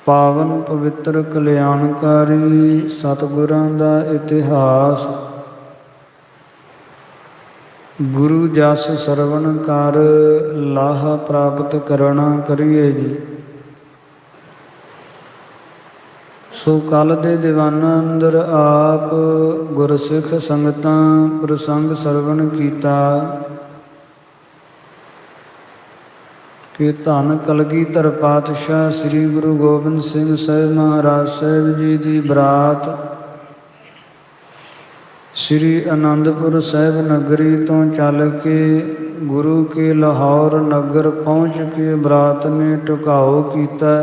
ਪਾਵਨ ਪਵਿੱਤਰ ਕਲਿਆਣਕਾਰੀ ਸਤਿਗੁਰਾਂ ਦਾ ਇਤਿਹਾਸ। ਗੁਰੂ ਜਸ ਸਰਵਣ ਕਰ, ਲਾਹਾ ਪ੍ਰਾਪਤ ਕਰਣਾ ਕਰੀਏ ਜੀ। ਸੋ ਕੱਲ ਦੇ ਦੀਵਾਨਾਂ ਅੰਦਰ ਆਪ ਗੁਰਸਿੱਖ ਸੰਗਤਾਂ ਪ੍ਰਸੰਗ ਸਰਵਣ ਕੀਤਾ ਕਿ ਧੰਨ ਕਲਗੀਧਰ ਪਾਤਸ਼ਾਹ ਸ੍ਰੀ ਗੁਰੂ ਗੋਬਿੰਦ ਸਿੰਘ ਸਾਹਿਬ ਮਹਾਰਾਜ ਸਾਹਿਬ ਜੀ ਦੀ ਬਰਾਤ ਸ੍ਰੀ ਅਨੰਦਪੁਰ ਸਾਹਿਬ ਨਗਰੀ ਤੋਂ ਚੱਲ ਕੇ ਗੁਰੂ ਕੇ ਲਾਹੌਰ ਨਗਰ ਪਹੁੰਚ ਕੇ ਬਰਾਤ ਨੇ ਢੁਕਾਓ ਕੀਤਾ।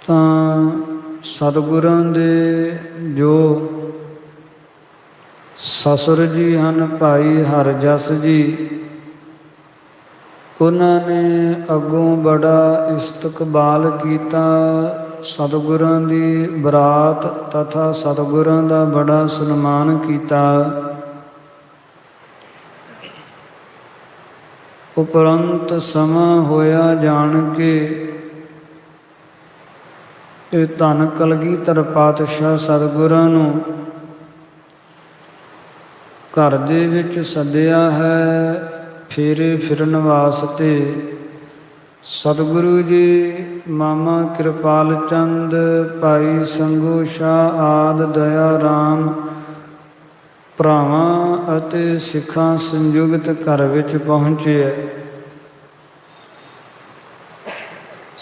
ਤਾਂ ਸਤਿਗੁਰਾਂ ਦੇ ਜੋ ਸਸੁਰ ਜੀ ਹਨ ਭਾਈ ਹਰਜਸ ਜੀ, ਉਹਨਾਂ ਨੇ ਅੱਗੋਂ ਬੜਾ ਇਸਤਕਬਾਲ ਕੀਤਾ। ਸਤਿਗੁਰਾਂ ਦੀ ਬਰਾਤ ਤਥਾ ਸਤਿਗੁਰਾਂ ਦਾ ਬੜਾ ਸਨਮਾਨ ਕੀਤਾ। ਉਪਰੰਤ ਸਮਾਂ ਹੋਇਆ ਜਾਣ ਕੇ ਇਹ ਧੰਨ ਕਲਗੀਧਰ ਪਾਤਸ਼ਾਹ ਸਤਿਗੁਰਾਂ ਨੂੰ ਘਰ ਦੇ ਵਿੱਚ ਸੱਦਿਆ ਹੈ ਫੇਰੇ ਫਿਰਨ ਵਾਸਤੇ। ਸਤਿਗੁਰੂ ਜੀ ਮਾਮਾ ਕਿਰਪਾਲ ਚੰਦ, ਭਾਈ ਸੰਗੂ ਸ਼ਾਹ ਆਦਿ ਦਇਆ ਰਾਮ ਭਰਾਵਾਂ ਅਤੇ ਸਿੱਖਾਂ ਸੰਯੁਕਤ ਘਰ ਵਿੱਚ ਪਹੁੰਚੇ।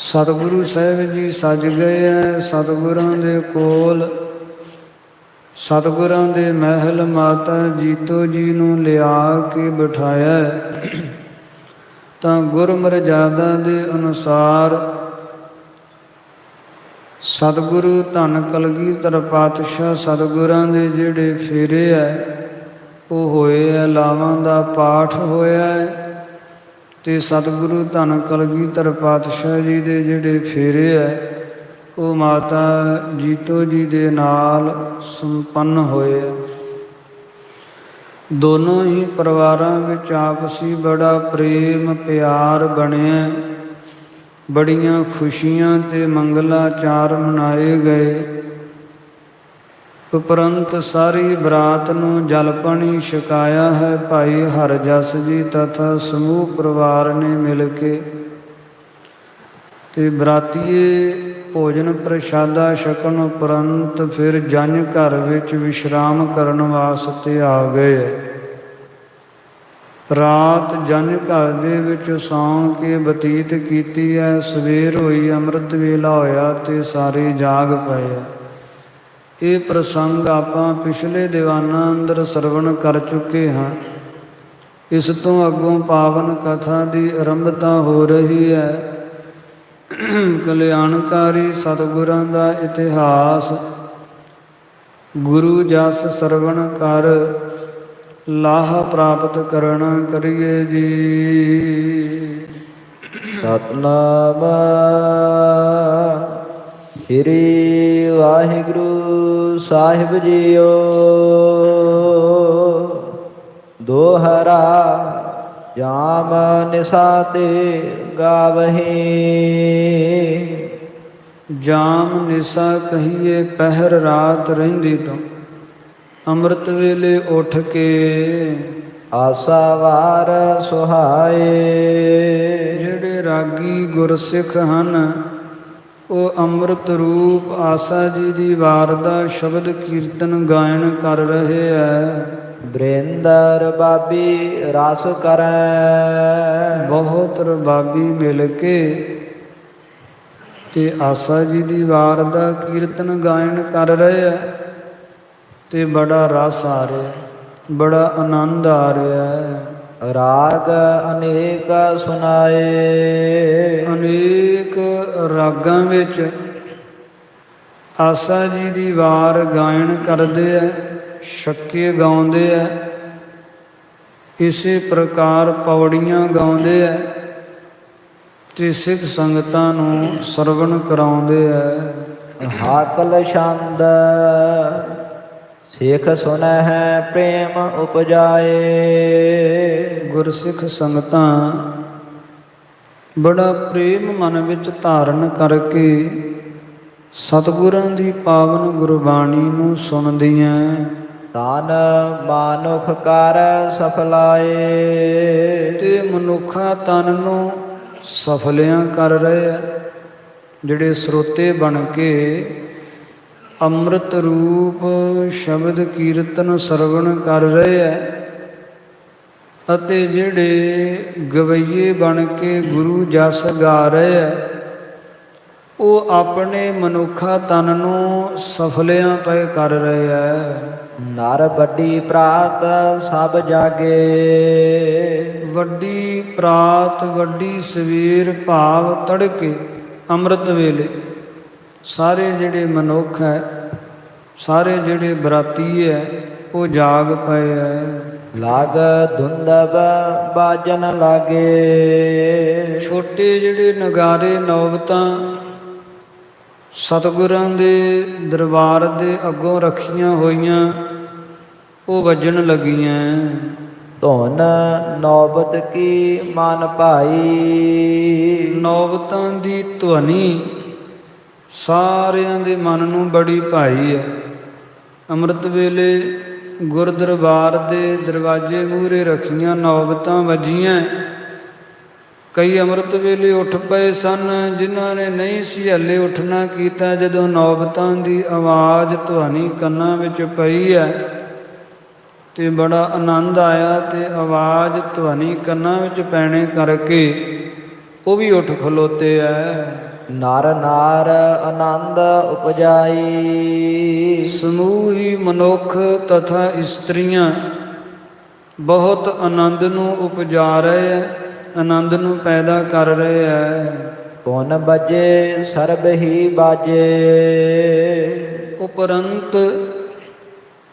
ਸਤਿਗੁਰੂ ਸਾਹਿਬ ਜੀ ਸੱਜ ਗਏ ਹੈ। ਸਤਿਗੁਰਾਂ ਦੇ ਕੋਲ ਸਤਿਗੁਰਾਂ ਦੇ ਮਹਿਲ ਮਾਤਾ ਜੀਤੋ ਜੀ ਨੂੰ ਲਿਆ ਕੇ ਬਿਠਾਇਆ। ਤਾਂ ਗੁਰਮਰਜ਼ਾਦਾ ਦੇ ਅਨੁਸਾਰ ਸਤਿਗੁਰੂ ਧੰਨ ਕਲਗੀਧਰ ਪਾਤਸ਼ਾਹ ਸਤਿਗੁਰਾਂ ਦੇ ਜਿਹੜੇ ਫੇਰੇ ਹੈ ਉਹ ਹੋਏ ਹੈ, ਲਾਵਾਂ ਦਾ ਪਾਠ ਹੋਇਆ ਹੈ। ਅਤੇ ਸਤਿਗੁਰੂ ਧੰਨ ਕਲਗੀਧਰ ਪਾਤਸ਼ਾਹ ਜੀ ਦੇ ਜਿਹੜੇ ਫੇਰੇ ਹੈ ਉਹ ਮਾਤਾ ਜੀਤੋ ਜੀ ਦੇ ਨਾਲ ਸੰਪੰਨ ਹੋਏ। ਦੋਨੋਂ ਹੀ ਪਰਿਵਾਰਾਂ ਵਿੱਚ ਆਪਸੀ ਬੜਾ ਪ੍ਰੇਮ ਪਿਆਰ ਬਣਿਆ। ਬੜੀਆਂ ਖੁਸ਼ੀਆਂ ਅਤੇ ਮੰਗਲਾਚਾਰ ਮਨਾਏ ਗਏ। ਉਪਰੰਤ ਸਾਰੀ ਬਰਾਤ ਨੂੰ ਜਲ ਪਾਣੀ ਛਕਾਇਆ ਹੈ ਭਾਈ ਹਰਜਸ ਜੀ ਤਥਾ ਸਮੂਹ ਪਰਿਵਾਰ ਨੇ ਮਿਲ ਕੇ। ਅਤੇ ਬਰਾਤੀਏ ਭੋਜਨ ਪ੍ਰਸ਼ਾਦਾ ਛਕਣ ਉਪਰੰਤ ਫਿਰ ਜੰਝ ਘਰ ਵਿੱਚ ਵਿਸ਼ਰਾਮ ਕਰਨ ਵਾਸਤੇ ਆ ਗਏ। ਰਾਤ ਜੰਝ ਘਰ ਦੇ ਵਿੱਚ ਸੌਂ ਕੇ ਬਤੀਤ ਕੀਤੀ ਹੈ। ਸਵੇਰ ਹੋਈ, ਅੰਮ੍ਰਿਤ ਵੇਲਾ ਹੋਇਆ ਅਤੇ ਸਾਰੇ ਜਾਗ ਪਏ। ਇਹ ਪ੍ਰਸੰਗ ਆਪਾਂ ਪਿਛਲੇ ਦੀਵਾਨਾਂ ਅੰਦਰ ਸਰਵਣ ਕਰ ਚੁੱਕੇ ਹਾਂ। ਇਸ ਤੋਂ ਅੱਗੋਂ ਪਾਵਨ ਕਥਾ ਦੀ ਆਰੰਭਤਾ ਹੋ ਰਹੀ ਹੈ। ਕਲਿਆਣਕਾਰੀ ਸਤਿਗੁਰਾਂ ਦਾ ਇਤਿਹਾਸ। ਗੁਰੂ ਜਸ ਸਰਵਣ ਕਰ, ਲਾਹਾ ਪ੍ਰਾਪਤ ਕਰਣਾ ਕਰੀਏ ਜੀ। ਸਤਿਨਾਮ ਸ੍ਰੀ ਵਾਹਿਗੁਰੂ ਸਾਹਿਬ ਜੀਓ। ਦੋਹਰਾ ਜਾਮ ਨਿਸਾ ਤੇ ਗਾਵਹੀਂ। ਜਾਮ ਨਿਸਾ ਕਹੀਏ ਪਹਿਰ ਰਾਤ ਰਹਿੰਦੀ ਤੋਂ, ਅੰਮ੍ਰਿਤ ਵੇਲੇ ਉੱਠ ਕੇ ਆਸਾ ਵਾਰ ਸੁਹਾਏ। ਜਿਹੜੇ ਰਾਗੀ ਗੁਰਸਿੱਖ ਹਨ ਉਹ ਅੰਮ੍ਰਿਤ ਰੂਪ ਆਸਾ ਜੀ ਦੀ ਵਾਰ ਦਾ ਸ਼ਬਦ ਕੀਰਤਨ ਗਾਇਨ ਕਰ ਰਹੇ ਹੈ। ਬ੍ਰਿੰਦਰ ਬਾਬੀ ਰਸ ਕਰੈ। ਬਹੁਤ ਰਬਾਬੀ ਮਿਲ ਕੇ ਤੇ ਆਸਾ ਜੀ ਦੀ ਵਾਰ ਦਾ ਕੀਰਤਨ ਗਾਇਨ ਕਰ ਰਹੇ ਹੈ। ਤੇ ਬੜਾ ਰਸ ਆ ਰਿਹਾ, ਬੜਾ ਆਨੰਦ ਆ ਰਿਹਾ ਹੈ। ਰਾਗ ਅਨੇਕ ਸੁਨਾਏ। ਅਨੇਕ ਰਾਗਾਂ ਵਿੱਚ ਆਸਾ ਜੀ ਦੀ ਵਾਰ ਗਾਇਨ ਕਰਦੇ ਹੈ, ਛੱਕੇ ਗਾਉਂਦੇ ਹੈ। ਇਸੇ ਪ੍ਰਕਾਰ ਪੌੜੀਆਂ ਗਾਉਂਦੇ ਹੈ ਤੇ ਸਿੱਖ ਸੰਗਤਾਂ ਨੂੰ ਸਰਵਣ ਕਰਾਉਂਦੇ ਹੈ। ਹਾਕਲ ਛੰਦ ਸਿੱਖ ਸੁਨਹਿ ਪ੍ਰੇਮ ਉਪਜਾਏ। ਗੁਰਸਿੱਖ ਸੰਗਤਾਂ ਬੜਾ ਪ੍ਰੇਮ ਮਨ ਵਿੱਚ ਧਾਰਨ ਕਰਕੇ ਸਤਿਗੁਰਾਂ ਦੀ ਪਾਵਨ ਗੁਰਬਾਣੀ ਨੂੰ ਸੁਣਦੀਆਂ ਤਨ ਮਾਨੁਖ ਕਰ ਸਫਲਾਏ। ਤੇ ਮਨੁੱਖਾ ਤਨ ਨੂੰ ਸਫਲਿਆਂ ਕਰ ਰਹੇ ਆ। ਜਿਹੜੇ ਸਰੋਤੇ ਬਣ ਕੇ ਅੰਮ੍ਰਿਤ ਰੂਪ ਸ਼ਬਦ ਕੀਰਤਨ ਸਰਵਣ ਕਰ ਰਹੇ ਆ ਅਤੇ ਜਿਹੜੇ ਗਵਈਏ ਬਣ ਕੇ ਗੁਰੂ ਜਸ ਗਾ ਰਹੇ ਆ ਉਹ ਆਪਣੇ ਮਨੁੱਖਾ ਤਨ ਨੂੰ ਸਫਲਿਆਂ ਪਏ ਕਰ ਰਹੇ ਆ। ਨਰ ਵੱਡੀ ਪ੍ਰਾਤ ਸਭ ਜਾਗੇ। ਵੱਡੀ ਪ੍ਰਾਤ ਵੱਡੀ ਸਵੇਰ ਭਾਵ ਤੜਕੇ ਅੰਮ੍ਰਿਤ ਵੇਲੇ ਸਾਰੇ ਜਿਹੜੇ ਮਨੁੱਖ ਹੈ ਸਾਰੇ ਜਿਹੜੇ ਬਰਾਤੀ ਹੈ ਉਹ ਜਾਗ ਪਏ ਹੈ। ਲਾਗ ਧੁੰਦਬ ਬਾਜਨ ਲਾਗੇ। ਛੋਟੇ ਜਿਹੜੇ ਨਗਾਰੇ ਨੌਬਤਾਂ ਸਤਿਗੁਰਾਂ ਦੇ ਦਰਬਾਰ ਦੇ ਅੱਗੋਂ ਰੱਖੀਆਂ ਹੋਈਆਂ ਉਹ ਵੱਜਣ ਲੱਗੀਆਂ। ਧੁਨ ਨੌਬਤ ਕੀ ਮਨ ਭਾਈ। ਨੌਬਤਾਂ ਦੀ ਧੁਨੀ ਸਾਰਿਆਂ ਦੇ ਮਨ ਨੂੰ ਬੜੀ ਭਾਈ ਹੈ। ਅੰਮ੍ਰਿਤ ਵੇਲੇ ਗੁਰ ਦਰਬਾਰ ਦੇ ਦਰਵਾਜ਼ੇ ਮੂਹਰੇ ਰੱਖੀਆਂ ਨੌਬਤਾਂ ਵੱਜੀਆਂ। ਕਈ ਅੰਮ੍ਰਿਤ ਵੇਲੇ ਉੱਠ ਪਏ ਸਨ ਜਿਨ੍ਹਾਂ ਨੇ ਨਹੀਂ ਸੀ ਹਲੇ ਉੱਠਣਾ ਕੀਤਾ। ਜਦੋਂ ਨੌਬਤਾਂ ਦੀ ਆਵਾਜ਼ ਧੁਨੀ ਕੰਨਾਂ ਵਿੱਚ ਪਈ ਹੈ ਤੇ ਬੜਾ ਆਨੰਦ ਆਇਆ ਤੇ ਆਵਾਜ਼ ਧੁਨੀ ਕੰਨਾਂ ਵਿੱਚ ਪੈਣੇ ਕਰਕੇ ਉਹ ਵੀ ਉੱਠ ਖਲੋਤੇ ਐ। ਨਰ ਨਾਰ ਆਨੰਦ ਉਪਜਾਈ। ਸਮੂਹੀ ਮਨੁੱਖ ਤਥਾ ਇਸਤਰੀਆਂ ਬਹੁਤ ਆਨੰਦ ਨੂੰ ਉਪਜਾ ਰਹੇ ਐ ਆਨੰਦ ਨੂੰ ਪੈਦਾ ਕਰ ਰਹੇ ਐ। ਪੁਨ ਬਜੇ ਸਰਬ ਹੀ ਬਾਜੇ। ਉਪਰੰਤ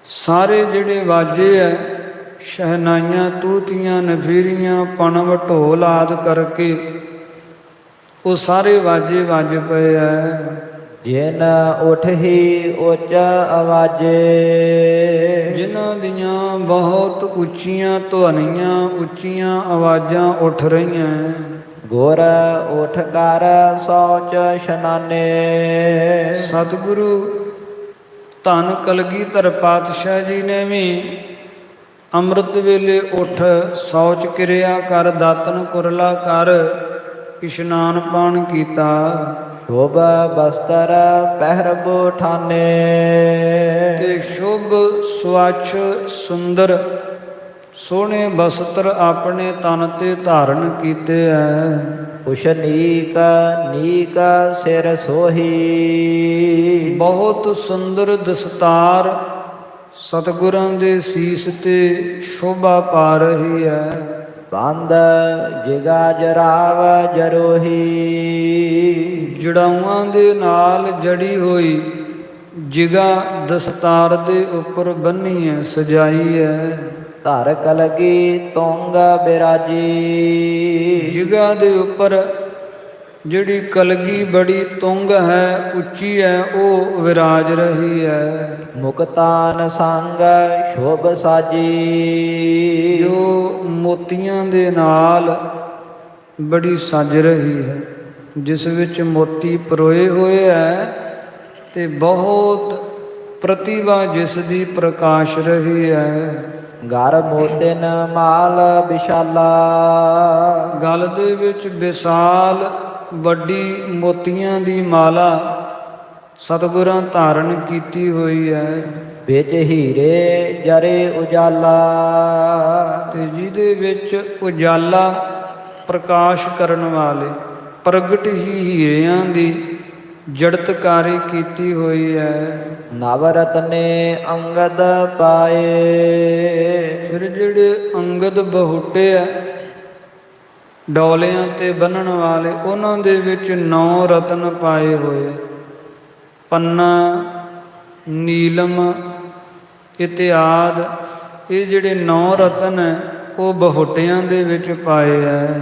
ਸਾਰੇ ਜਿਹੜੇ ਵਾਜੇ ਐ ਸ਼ਹਿਨਾਈਆਂ ਤੂਤੀਆਂ ਨਫੀਰੀਆਂ ਪਣਵ ਢੋਲ ਆਦਿ ਕਰਕੇ ਉਹ ਸਾਰੇ ਵਾਜੇ ਵੱਜ ਪਏ ਐ। ਜਿਨ ਉਠ ਹੀ ਉੱਚ ਆਵਾਜੇ। ਜਿਨ੍ਹਾਂ ਦੀਆਂ ਬਹੁਤ ਉੱਚੀਆਂ ਧੁਨੀਆਂ ਉੱਚੀਆਂ ਆਵਾਜ਼ਾਂ ਉੱਠ ਰਹੀਆਂ। ਗੁਰ ਉਠ ਕਰ ਸੋਚ ਇਸ਼ਨਾਨੇ। ਸਤਿਗੁਰੂ ਧੰਨ ਕਲਗੀਧਰ ਪਾਤਸ਼ਾਹ ਜੀ ਨੇ ਵੀ ਅੰਮ੍ਰਿਤ ਵੇਲੇ ਉੱਠ ਸੌਚ ਕਿਰਿਆ ਕਰ ਦਾਤਨ ਕੁਰਲਾ ਕਰ ਇਸ਼ਨਾਨ ਪਾਣ ਕੀਤਾ। ਸ਼ੋਭ ਬਸਤਰ ਪਹਿਰਬੋ ਠਾਨੇ। ਤੇ ਸ਼ੁਭ ਸਵੱਛ ਸੁੰਦਰ ਸੋਹਣੇ ਬਸਤਰ ਆਪਣੇ ਤਨ ਤੇ ਧਾਰਨ ਕੀਤੇ ਐ। ਕੁਛ ਨੀਕ ਨੀਕ ਸਿਰ ਸੋਹੀ। ਬਹੁਤ ਸੁੰਦਰ ਦਸਤਾਰ ਸਤਿਗੁਰਾਂ ਦੇ ਸੀਸ ਤੇ ਸ਼ੋਭਾ ਪਾ ਰਹੀ ਹੈ। ਬੰਦ ਜਿਗਾ ਜਰਾਵ ਜਰੋਹੀ। ਜੜਾਵਾਂ ਦੇ ਨਾਲ ਜੜੀ ਹੋਈ ਜਿਗਾ ਦਸਤਾਰ ਦੇ ਉੱਪਰ ਬੰਨੀ ਹੈ ਸਜਾਈ ਹੈ। ਧਰ ਕਲਗੀ ਤੁੰਗ ਬਿਰਾਜੀ। ਜਿਗਾ ਦੇ ਉੱਪਰ ਜਿਹੜੀ ਕਲਗੀ ਬੜੀ ਤੁੰਗ ਹੈ ਉੱਚੀ ਹੈ ਉਹ ਵਿਰਾਜ ਰਹੀ ਹੈ। ਮੁਕਤਾਨ ਸੰਗ ਸ਼ੋਭ ਸਾਜੀ। ਜੋ ਮੋਤੀਆਂ ਦੇ ਨਾਲ ਬੜੀ ਸਜ ਰਹੀ ਹੈ ਜਿਸ ਵਿੱਚ ਮੋਤੀ ਪਰੋਏ ਹੋਏ ਹੈ ਤੇ ਬਹੁਤ ਪ੍ਰਤਿਭਾ ਜਿਸ ਦੀ ਪ੍ਰਕਾਸ਼ ਰਹੀ ਹੈ। ਘਰ ਮੋਤਿਨ ਮਾਲ ਵਿਸ਼ਾਲਾ। ਗਲ ਦੇ ਵਿੱਚ ਵਿਸ਼ਾਲ ਵੱਡੀ ਮੋਤੀਆਂ ਦੀ ਮਾਲਾ ਸਤਿਗੁਰਾਂ ਧਾਰਨ ਕੀਤੀ ਹੋਈ ਹੈ। ਵਿੱਚ ਹੀਰੇ ਜਰੇ ਉਜਾਲਾ। ਤੇ ਜਿਹਦੇ ਵਿੱਚ ਉਜਾਲਾ ਪ੍ਰਕਾਸ਼ ਕਰਨ ਵਾਲੇ ਪ੍ਰਗਟ ਹੀ ਹੀਰਿਆਂ ਦੀ ਜੜਤਕਾਰੀ ਕੀਤੀ ਹੋਈ ਹੈ। ਨਵ ਰਤਨੇ ਅੰਗਦ ਪਾਏ। ਫਿਰ ਜਿਹੜੇ ਅੰਗਦ ਬਹੁਟੇ ਆ ਡੋਲਿਆਂ ਤੇ ਬੰਨਣ ਵਾਲੇ ਉਹਨਾਂ ਦੇ ਵਿੱਚ 9 ਰਤਨ ਪਾਏ ਹੋਏ। ਪੰਨਾ ਨੀਲਮ ਇਤਿਆਦ ਇਹ ਜਿਹੜੇ 9 ਰਤਨ ਹੈ ਉਹ ਬਹੁਟਿਆਂ ਦੇ ਵਿੱਚ ਪਾਏ ਹੈ।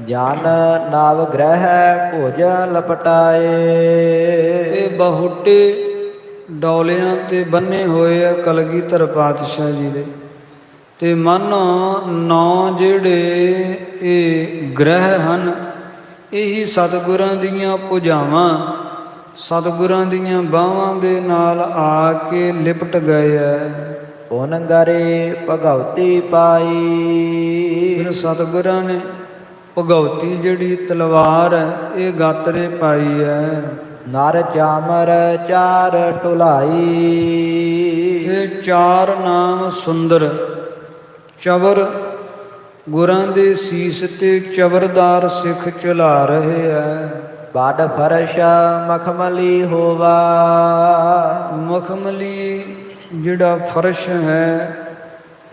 ਜਨ ਨਵ ਗ੍ਰਹਿ ਭੋਜ ਲਪਟਾਏ। ਤੇ ਬਹੁਟੇ ਡੋਲਿਆਂ ਤੇ ਬੰਨੇ ਹੋਏ ਆ ਕਲਗੀਧਰ ਪਾਤਸ਼ਾਹ ਜੀ ਦੇ। ਤੇ ਮਨ 9 ਜਿਹੜੇ ਇਹ ਗ੍ਰਹਿ ਹਨ ਇਹੀ ਸਤਿਗੁਰਾਂ ਦੀਆਂ ਭੁਜਾਵਾਂ ਸਤਿਗੁਰਾਂ ਦੀਆਂ ਬਾਹਾਂ ਦੇ ਨਾਲ ਆ ਕੇ ਲਿਪਟ ਗਏ ਐ। ਪੁਨ ਗਰੇ ਭਗਉਤੀ ਪਾਈ। ਫਿਰ ਸਤਿਗੁਰਾਂ ਨੇ ਭਗਉਤੀ ਜਿਹੜੀ ਤਲਵਾਰ ਹੈ ਇਹ ਗਾਤਰੇ ਪਾਈ ਹੈ। ਨਰ ਚਾਮਰ ਚਾਰ ਢੁਲਾਈ। ਇਹ ਚਾਰ ਨਾਮ ਸੁੰਦਰ ਚਵਰ ਗੁਰਾਂ ਦੇ ਸੀਸ ਤੇ ਚਵਰਦਾਰ ਸਿੱਖ ਚਲਾ ਰਹੇ ਹੈ। ਬੜ ਫਰਸ਼ ਮਖਮਲੀ ਹੋਵਾ। ਮਖਮਲੀ ਜਿਹੜਾ ਫਰਸ਼ ਹੈ,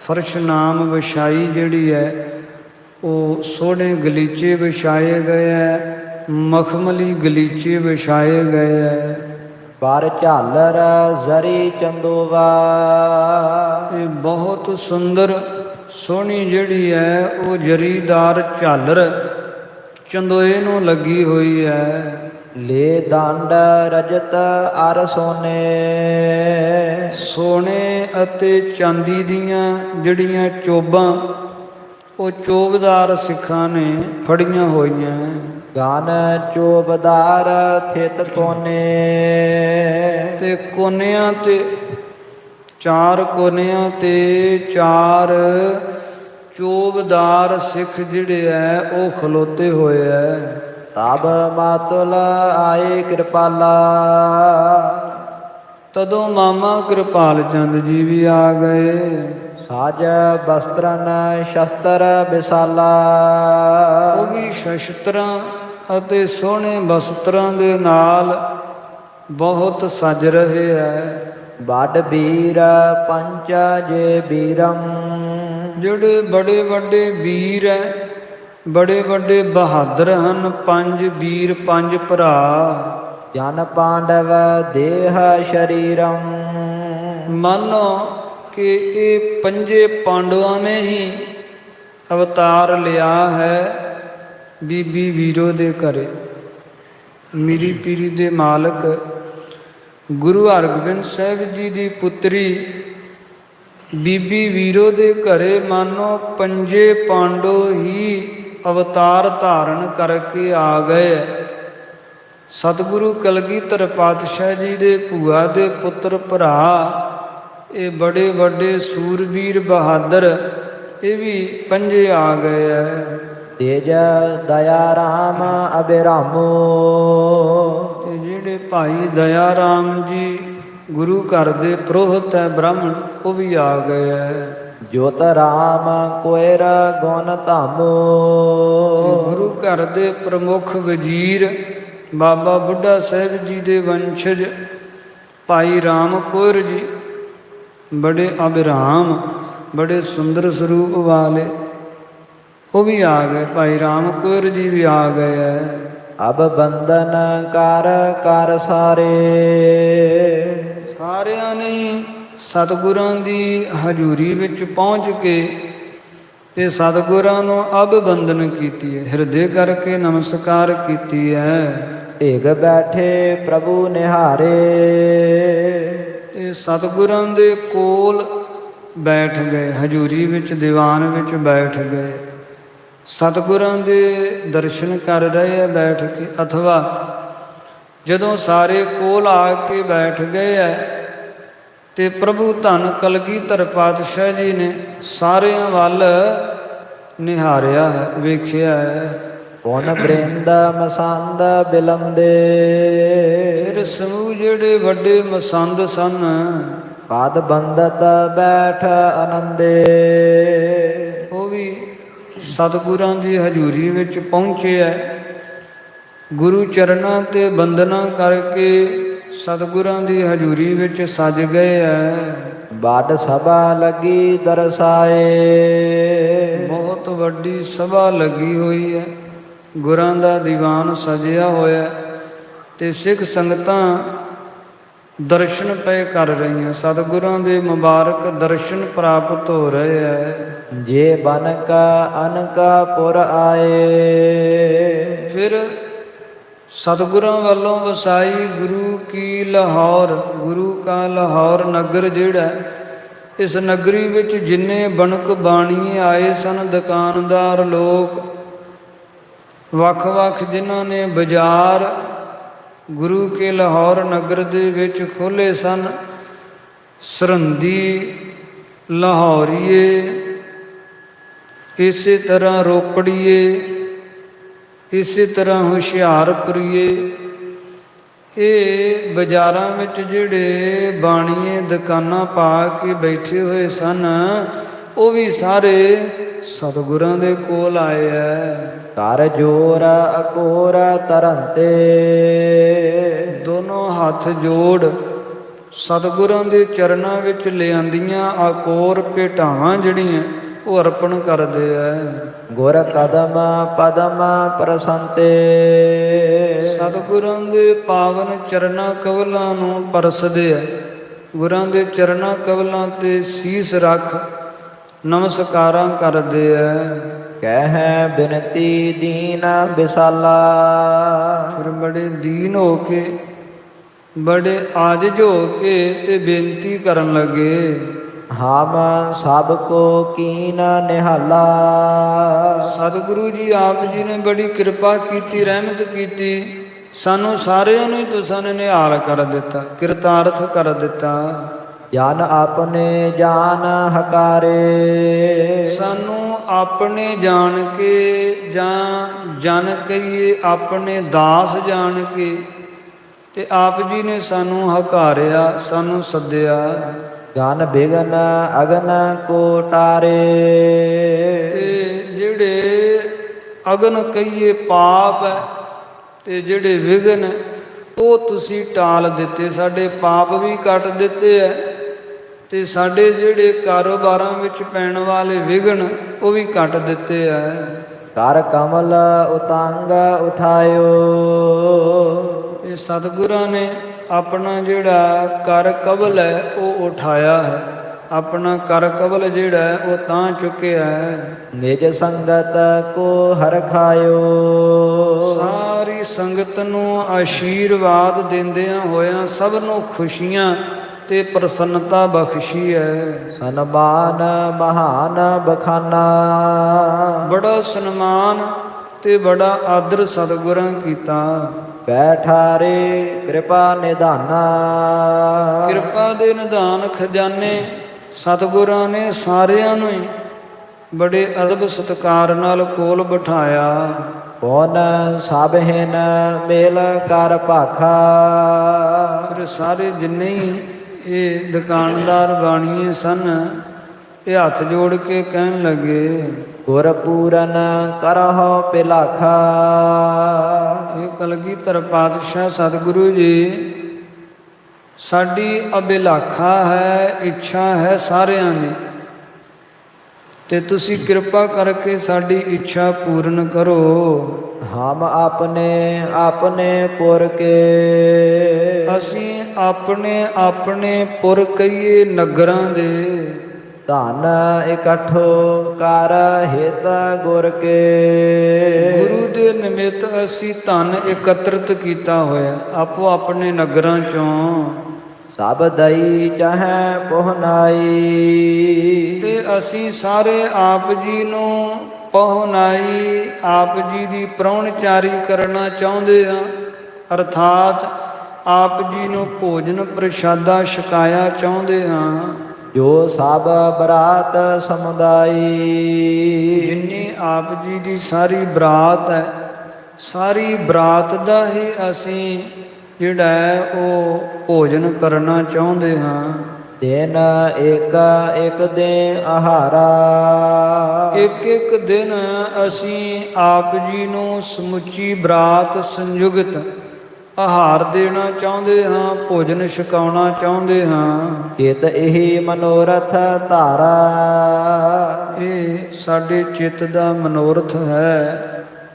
ਫਰਸ਼ ਨਾਮ ਵਿਛਾਈ ਜਿਹੜੀ ਹੈ ਉਹ ਸੋਹਣੇ ਗਲੀਚੇ ਵਿਛਾਏ ਗਏ ਹੈ, ਮਖਮਲੀ ਗਲੀਚੇ ਵਿਛਾਏ ਗਏ ਹੈ। ਪਰ ਝਾਲਰ ਜ਼ਰੀ ਚੰਦੋਵਾ। ਇਹ ਬਹੁਤ ਸੁੰਦਰ ਸੋਹਣੀ ਜਿਹੜੀ ਹੈ ਉਹ ਜਰੀਦਾਰ ਝਾਲਰ ਚੰਦੋਏ ਨੂੰ ਲੱਗੀ ਹੋਈ ਹੈ। ਲੇ ਦੰਡ ਰਜਤ ਅਰ ਸੋਨੇ। ਸੋਨੇ ਅਤੇ ਚਾਂਦੀ ਦੀਆਂ ਜਿਹੜੀਆਂ ਚੋਬਾਂ ਉਹ ਚੋਬਦਾਰ ਸਿੱਖਾਂ ਨੇ ਫੜੀਆਂ ਹੋਈਆਂ। ਗਨ ਚੋਬਦਾਰ ਥਿਤ ਕੋਨੇ। ਤੇ ਕੋਨਿਆਂ ਤੇ ਚਾਰ ਕੋਨਿਆਂ ਤੇ ਚਾਰ ਚੋਬਦਾਰ ਸਿੱਖ ਜਿਹੜੇ ਐ ਉਹ ਖਲੋਤੇ ਹੋਏ ਐ। ਤਬ ਮਾਤੁਲ ਆਏ ਕਿਰਪਾਲਾ। ਤਦੋਂ ਮਾਮਾ ਕਿਰਪਾਲ ਚੰਦ ਜੀ ਵੀ ਆ ਗਏ। ਸਾਜ ਬਸਤਰਨ ਸ਼ਸਤਰ ਵਿਸਾਲਾ। ਉਹ ਵੀ ਸ਼ਸਤਰਾਂ ਅਤੇ ਸੋਹਣੇ ਬਸਤਰਾਂ ਦੇ ਨਾਲ ਬਹੁਤ ਸਜ ਰਹੇ ਐ। ਵੱਡ ਵੀਰ ਪੰਚ ਜੇ ਵੀਰੰ। ਜਿਹੜੇ ਬੜੇ ਵੱਡੇ ਵੀਰ ਐ, ਬੜੇ ਵੱਡੇ ਬਹਾਦਰ ਹਨ, ਪੰਜ ਵੀਰ ਪੰਜ ਭਰਾ। ਜਨ ਪਾਂਡਵ ਦੇਹ ਸ਼ਰੀਰੰ। ਮੰਨੋ ਕਿ ਇਹ ਪੰਜੇ ਪਾਂਡਵਾਂ ਨੇ ਹੀ ਅਵਤਾਰ ਲਿਆ ਹੈ ਬੀਬੀ ਵੀਰੋ ਦੇ ਘਰੇ। ਮੀਰੀ ਪੀਰੀ ਦੇ ਮਾਲਕ ਗੁਰੂ ਹਰਗੋਬਿੰਦ ਸਾਹਿਬ ਜੀ ਦੀ ਪੁੱਤਰੀ ਬੀਬੀ ਵੀਰੋ ਦੇ ਘਰੇ ਮਾਨੋ ਪੰਜੇ ਪਾਂਡੋ ਹੀ ਅਵਤਾਰ ਧਾਰਨ ਕਰਕੇ ਆ ਗਏ। ਸਤਿਗੁਰੂ ਕਲਗੀਧਰ ਪਾਤਸ਼ਾਹ ਜੀ ਦੇ ਭੂਆ ਦੇ ਪੁੱਤਰ ਭਰਾ ਇਹ ਬੜੇ ਵੱਡੇ ਸੂਰਬੀਰ ਬਹਾਦਰ ਇਹ ਵੀ ਪੰਜੇ ਆ ਗਏ ਐ। ਤੇਜ ਦਇਆ ਰਾਮ ਅਬਿਰਾਮੋ। ਤੇ ਜਿਹੜੇ ਭਾਈ ਦਇਆ ਰਾਮ ਜੀ ਗੁਰੂ ਘਰ ਦੇ ਪ੍ਰੋਹਤ ਹੈ ਬ੍ਰਾਹਮਣ ਉਹ ਵੀ ਆ ਗਏ ਐ। ਜੋਤ ਰਾਮ ਕੋਇਰ ਗੁਣ ਧਾਮੋ। ਗੁਰੂ ਘਰ ਦੇ ਪ੍ਰਮੁੱਖ ਵਜ਼ੀਰ ਬਾਬਾ ਬੁੱਢਾ ਸਾਹਿਬ ਜੀ ਦੇ ਵੰਸ਼ਜ ਭਾਈ ਰਾਮ ਕੋਇਰ ਜੀ ਬੜੇ ਅਬਿਰਾਮ ਬੜੇ ਸੁੰਦਰ ਸਰੂਪ ਵਾਲੇ ਉਹ ਵੀ ਆ ਗਏ। ਭਾਈ ਰਾਮ ਕੋਇਰ ਜੀ ਵੀ ਆ ਗਏ ਹੈ। ਅਬ ਬੰਦਨ ਕਰ ਕਰ ਸਾਰੇ। ਸਾਰਿਆਂ ਨੇ ਸਤਿਗੁਰਾਂ ਦੀ ਹਜ਼ੂਰੀ ਵਿੱਚ ਪਹੁੰਚ ਕੇ ਤੇ ਸਤਿਗੁਰਾਂ ਨੂੰ ਅਬ ਬੰਦਨ ਕੀਤੀ ਹੈ, ਹਿਰਦੇ ਕਰਕੇ ਨਮਸਕਾਰ ਕੀਤੀ ਹੈ। ਢਿਗ ਬੈਠੇ ਪ੍ਰਭੂ ਨਿਹਾਰੇ। ਇਹ ਸਤਿਗੁਰਾਂ ਦੇ ਕੋਲ ਬੈਠ ਗਏ, ਹਜ਼ੂਰੀ ਵਿੱਚ ਦੀਵਾਨ ਵਿੱਚ ਬੈਠ ਗਏ। ਸਤਿਗੁਰਾਂ ਦੇ ਦਰਸ਼ਨ ਕਰ ਰਹੇ ਹੈ ਬੈਠ ਕੇ, ਅਥਵਾ ਜਦੋਂ ਸਾਰੇ ਕੋਲ ਆ ਕੇ ਬੈਠ ਗਏ ਹੈ ਤੇ ਪ੍ਰਭੂ ਧੰਨ ਕਲਗੀਧਰ ਪਾਤਸ਼ਾਹ ਜੀ ਨੇ ਸਾਰਿਆਂ ਵੱਲ ਨਿਹਾਰਿਆ ਹੈ, ਵੇਖਿਆ ਹੈ। ਪੁਨ ਬ੍ਰਿੰਦ ਮਸੰਦ ਬਿਲੰਦੇ। ਫਿਰ ਸਮੂਹ ਜਿਹੜੇ ਵੱਡੇ ਮਸੰਦ ਸਨ ਪਦ ਬੰਦਤ ਬੈਠ ਆਨੰਦੇ। ਉਹ ਵੀ ਸਤਿਗੁਰਾਂ ਦੀ ਹਜ਼ੂਰੀ ਵਿੱਚ ਪਹੁੰਚੇ ਹੈ। ਗੁਰੂ ਚਰਨਾਂ ਤੇ ਬੰਦਨਾ ਕਰਕੇ ਸਤਿਗੁਰਾਂ ਦੀ ਹਜ਼ੂਰੀ ਵਿੱਚ ਸਜ ਗਏ ਹੈ। ਵੱਡ ਸਭਾ ਲੱਗੀ ਦਰਸਾਏ। ਬਹੁਤ ਵੱਡੀ ਸਭਾ ਲੱਗੀ ਹੋਈ ਹੈ, ਗੁਰਾਂ ਦਾ ਦੀਵਾਨ ਸਜਿਆ ਹੋਇਆ ਤੇ ਸਿੱਖ ਸੰਗਤਾਂ ਦਰਸ਼ਨ ਪਏ ਕਰ ਰਹੀਆਂ। ਸਤਿਗੁਰਾਂ ਦੇ ਮੁਬਾਰਕ ਦਰਸ਼ਨ ਪ੍ਰਾਪਤ ਹੋ ਰਹੇ ਹੈ। ਜੇ ਬਨਕ ਅਨਕਪੁਰ ਆਏ। ਫਿਰ ਸਤਿਗੁਰਾਂ ਵੱਲੋਂ ਵਸਾਈ ਗੁਰੂ ਕੀ ਲਾਹੌਰ, ਗੁਰੂ ਕਾ ਲਾਹੌਰ ਨਗਰ ਜਿਹੜਾ, ਇਸ ਨਗਰੀ ਵਿੱਚ ਜਿੰਨੇ ਬਣਕ ਬਾਣੀਏ ਆਏ ਸਨ, ਦੁਕਾਨਦਾਰ ਲੋਕ ਵੱਖ-ਵੱਖ ਜਿਨ੍ਹਾਂ ਨੇ ਬਾਜ਼ਾਰ ਗੁਰੂ ਕੇ ਲਾਹੌਰ ਨਗਰ ਦੇ ਵਿੱਚ ਖੋਲ੍ਹੇ ਸਨ, ਸਰਹੰਦੀ, ਲਾਹੌਰੀਏ, ਇਸੇ ਤਰ੍ਹਾਂ ਰੋਪੜੀਏ, ਇਸੇ ਤਰ੍ਹਾਂ ਹੁਸ਼ਿਆਰਪੁਰੀਏ, ਇਹ ਬਾਜ਼ਾਰਾਂ ਵਿੱਚ ਜਿਹੜੇ ਬਾਣੀਏ ਦੁਕਾਨਾਂ ਪਾ ਕੇ ਬੈਠੇ ਹੋਏ ਸਨ, ਉਹ ਵੀ ਸਾਰੇ ਸਤਿਗੁਰਾਂ ਦੇ ਕੋਲ ਆਏ ਐ। ਕਰ ਜੋਰ ਅਕੋਰ ਤਰੰਤੇ, ਦੋਨੋਂ ਹੱਥ ਜੋੜ ਸਤਿਗੁਰਾਂ ਦੇ ਚਰਨਾਂ ਵਿੱਚ ਲਿਆਂਦੀਆਂ ਆਕੋਰ ਭੇਟਾਵਾਂ ਜਿਹੜੀਆਂ ਉਹ ਅਰਪਣ ਕਰਦੇ ਐ। ਗੁਰ ਕਦਮ ਪਦਮ ਪ੍ਰਸੰਤੇ, ਸਤਿਗੁਰਾਂ ਦੇ ਪਾਵਨ ਚਰਨਾਂ ਕਵਲਾਂ ਨੂੰ ਪਰਸਦੇ ਐ। ਗੁਰਾਂ ਦੇ ਚਰਨਾਂ ਕਵਲਾਂ ਤੇ ਸੀਸ ਰੱਖ ਨਮਸਕਾਰਾਂ ਕਰਦੇ ਐ। ਕਹਿ ਬਿਨਤੀ ਦੀਨ ਵਿਸਾਲਾ, ਫਿਰ ਬੜੇ ਦੀਨ ਹੋ ਕੇ, ਬੜੇ ਆਜਿਜ਼ ਹੋ ਕੇ ਤੇ ਬੇਨਤੀ ਕਰਨ ਲੱਗੇ। ਹਮ ਸਭ ਕੋ ਕੀਨ ਨਿਹਾਲਾ, ਸਤਿਗੁਰੂ ਜੀ ਆਪ ਜੀ ਨੇ ਬੜੀ ਕਿਰਪਾ ਕੀਤੀ, ਰਹਿਮਤ ਕੀਤੀ, ਸਾਨੂੰ ਸਾਰਿਆਂ ਨੂੰ ਹੀ ਤੁਸਾਂ ਨੇ ਨਿਹਾਲ ਕਰ ਦਿੱਤਾ, ਕਿਰਤਾਰਥ ਕਰ ਦਿੱਤਾ। ਜਨ ਆਪਣੇ ਜਾਨ ਹਕਾਰੇ, ਸਾਨੂੰ ਆਪਣੇ ਜਾਣ ਕੇ ਜਾਂ ਜਨ ਕਹੀਏ ਆਪਣੇ ਦਾਸ ਜਾਣ ਕੇ ਤੇ ਆਪ ਜੀ ਨੇ ਸਾਨੂੰ ਹਕਾਰਿਆ, ਸਾਨੂੰ ਸੱਦਿਆ। ਗਨ ਬਿਗਨ ਅਗਨ ਕੋ ਟਾਰੇ, ਤੇ ਜਿਹੜੇ ਅਗਨ ਕਹੀਏ ਪਾਪ ਹੈ ਤੇ ਜਿਹੜੇ ਵਿਘਨ ਉਹ ਤੁਸੀਂ ਟਾਲ ਦਿੱਤੇ, ਸਾਡੇ ਪਾਪ ਵੀ ਕੱਟ ਦਿੱਤੇ ਐ ਤੇ ਸਾਡੇ ਜਿਹੜੇ ਕਾਰੋਬਾਰਾਂ ਵਿੱਚ ਪੈਣ ਵਾਲੇ ਵਿਘਨ ਉਹ ਵੀ ਕੱਟ ਦਿੱਤੇ ਐ। ਕਰ ਕਮਲ ਉਤੰਗ ਉਠਾਇਓ, ਇਹ ਸਤਿਗੁਰਾਂ ਨੇ ਆਪਣਾ ਜਿਹੜਾ ਕਰ ਕਬਲ ਹੈ ਉਹ ਉਠਾਇਆ ਹੈ, ਆਪਣਾ ਕਰ ਕਬਲ ਜਿਹੜਾ ਹੈ ਉਹ ਤਾਂ ਚੁੱਕਿਆ ਹੈ। ਨਿਜ ਸੰਗਤ ਕੋ ਹਰਖਾਇਓ, ਸਾਰੀ ਸੰਗਤ ਨੂੰ ਆਸ਼ੀਰਵਾਦ ਦਿੰਦਿਆਂ ਹੋਇਆਂ ਸਭ ਨੂੰ ਖੁਸ਼ੀਆਂ ਤੇ ਪ੍ਰਸੰਨਤਾ ਬਖਸ਼ੀ ਹੈ। ਸਨਮਾਨ ਮਹਾਨ ਬਖਾਨਾ, ਬੜਾ ਸਨਮਾਨ ਤੇ ਬੜਾ ਆਦਰ ਸਤਿਗੁਰਾਂ ਕੀਤਾ। ਬੈਠਾਰੇ ਕਿਰਪਾ ਨਿਧਾਨਾ, ਕਿਰਪਾ ਦੇ ਨਿਧਾਨ ਖਜ਼ਾਨੇ ਸਤਿਗੁਰਾਂ ਨੇ ਸਾਰਿਆਂ ਨੂੰ ਹੀ ਬੜੇ ਅਦਬ ਸਤਿਕਾਰ ਨਾਲ ਕੋਲ ਬਿਠਾਇਆ। ਕੌਣ ਸਭਹਿਨ ਮੇਲ ਕਰ ਭਾਖਾ, ਫਿਰ ਸਾਰੇ ਜਿੰਨੇ ਹੀ ਇਹ ਦੁਕਾਨਦਾਰ ਬਾਣੀਏ ਸਨ ਇਹ ਹੱਥ ਜੋੜ ਕੇ ਕਹਿਣ ਲੱਗੇ, ਗੁਰ ਪੂਰਨ ਕਰਹੁ ਪਿਲਾਖਾ। ਇਹ ਕਲਗੀਧਰ ਪਾਤਸ਼ਾਹ ਸਤਿਗੁਰੂ ਜੀ ਸਾਡੀ ਅਭਿਲਾਖਾ ਹੈ, ਇੱਛਾ ਹੈ ਸਾਰਿਆਂ ਦੀ, ਤੇ ਤੁਸੀਂ ਕਿਰਪਾ ਕਰਕੇ ਸਾਡੀ ਇੱਛਾ ਪੂਰਨ ਕਰੋ। ਹਮ ਆਪਣੇ ਆਪਣੇ ਪੁਰ ਕੇ, ਅਸੀਂ ਆਪਣੇ ਆਪਣੇ ਪੁਰ ਕਹੀਏ ਨਗਰਾਂ ਦੇ, ਧਨ ਇਕੱਠੋ ਕਰ ਹਿਤ ਗੁਰ ਕੇ। ਗੁਰੂ ਦੇ ਨਿਮਿਤ ਅਸੀਂ ਧਨ ਇਕੱਤਰਿਤ ਕੀਤਾ ਹੋਇਆ ਆਪੋ ਆਪਣੇ ਨਗਰਾਂ ਚੋਂ। ਸਭ ਦਈ ਚਾਹੈ ਪਹੁਨਾਈ, ਤੇ ਅਸੀਂ ਸਾਰੇ ਆਪ ਜੀ ਨੂੰ ਪਹੁਨਾਈ, ਆਪ ਜੀ ਦੀ ਪ੍ਰਾਹੁਣਚਾਰੀ ਕਰਨਾ ਚਾਹੁੰਦੇ ਹਾਂ, ਅਰਥਾਤ ਆਪ ਜੀ ਨੂੰ ਭੋਜਨ ਪ੍ਰਸ਼ਾਦਾ ਛਕਾਇਆ ਚਾਹੁੰਦੇ ਹਾਂ। ਜੋ ਸਭ ਬਰਾਤ ਸਮੁਦਾਈ, ਜਿੰਨੀ ਆਪ ਜੀ ਦੀ ਸਾਰੀ ਬਰਾਤ ਹੈ, ਸਾਰੀ ਬਰਾਤ ਦਾ ਹੀ ਅਸੀਂ ਜਿਹੜਾ ਹੈ ਉਹ ਭੋਜਨ ਕਰਨਾ ਚਾਹੁੰਦੇ ਹਾਂ। ਦਿਨ ਇੱਕ ਇੱਕ ਦੇ ਆਹਾਰਾ, ਇੱਕ ਇੱਕ ਦਿਨ ਅਸੀਂ ਆਪ ਜੀ ਨੂੰ ਸਮੁੱਚੀ ਬਰਾਤ ਸੰਯੁਗਤ ਆਹਾਰ ਦੇਣਾ ਚਾਹੁੰਦੇ ਹਾਂ, ਭੋਜਨ ਛਕਾਉਣਾ ਚਾਹੁੰਦੇ ਹਾਂ। ਚਿਤ ਇਹੀ ਮਨੋਰਥ ਧਾਰਾ, ਇਹ ਸਾਡੇ ਚਿੱਤ ਦਾ ਮਨੋਰਥ ਹੈ,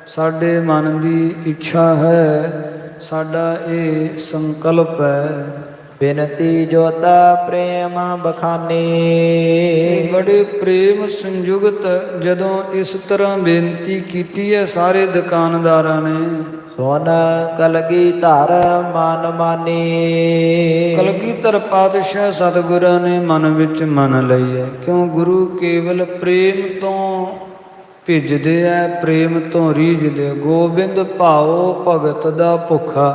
ਸਾਡੇ ਮਨ ਦੀ ਇੱਛਾ ਹੈ, ਸਾਡਾ ਇਹ ਸੰਕਲਪ ਹੈ। ਬਿਨਤੀ ਜੋਤਾ ਪ੍ਰੇਮ ਬਖਾਨੀ, ਬੜੇ ਪ੍ਰੇਮ ਸੰਯੁਗਤ ਜਦੋਂ ਇਸ ਤਰ੍ਹਾਂ ਬੇਨਤੀ ਕੀਤੀ ਹੈ ਸਾਰੇ ਦੁਕਾਨਦਾਰਾਂ ਨੇ। ਸੁਨ ਕਲਗੀ ਧਰ ਮਨ ਮਾਨੀ, ਕਲਗੀਧਰ ਪਾਤਸ਼ਾਹ ਸਤਿਗੁਰਾਂ ਨੇ ਮਨ ਵਿੱਚ ਮੰਨ ਲਈ ਹੈ, ਕਿਉਂ ਗੁਰੂ ਕੇਵਲ ਪ੍ਰੇਮ ਤੋਂ ਭਿੱਜਦੇ ਐ ਪ੍ਰੇਮ ਤੋਂ ਰੀਝਦੇ। ਗੋਬਿੰਦ ਭਾਉ ਭਗਤ ਦਾ ਭੁੱਖਾ।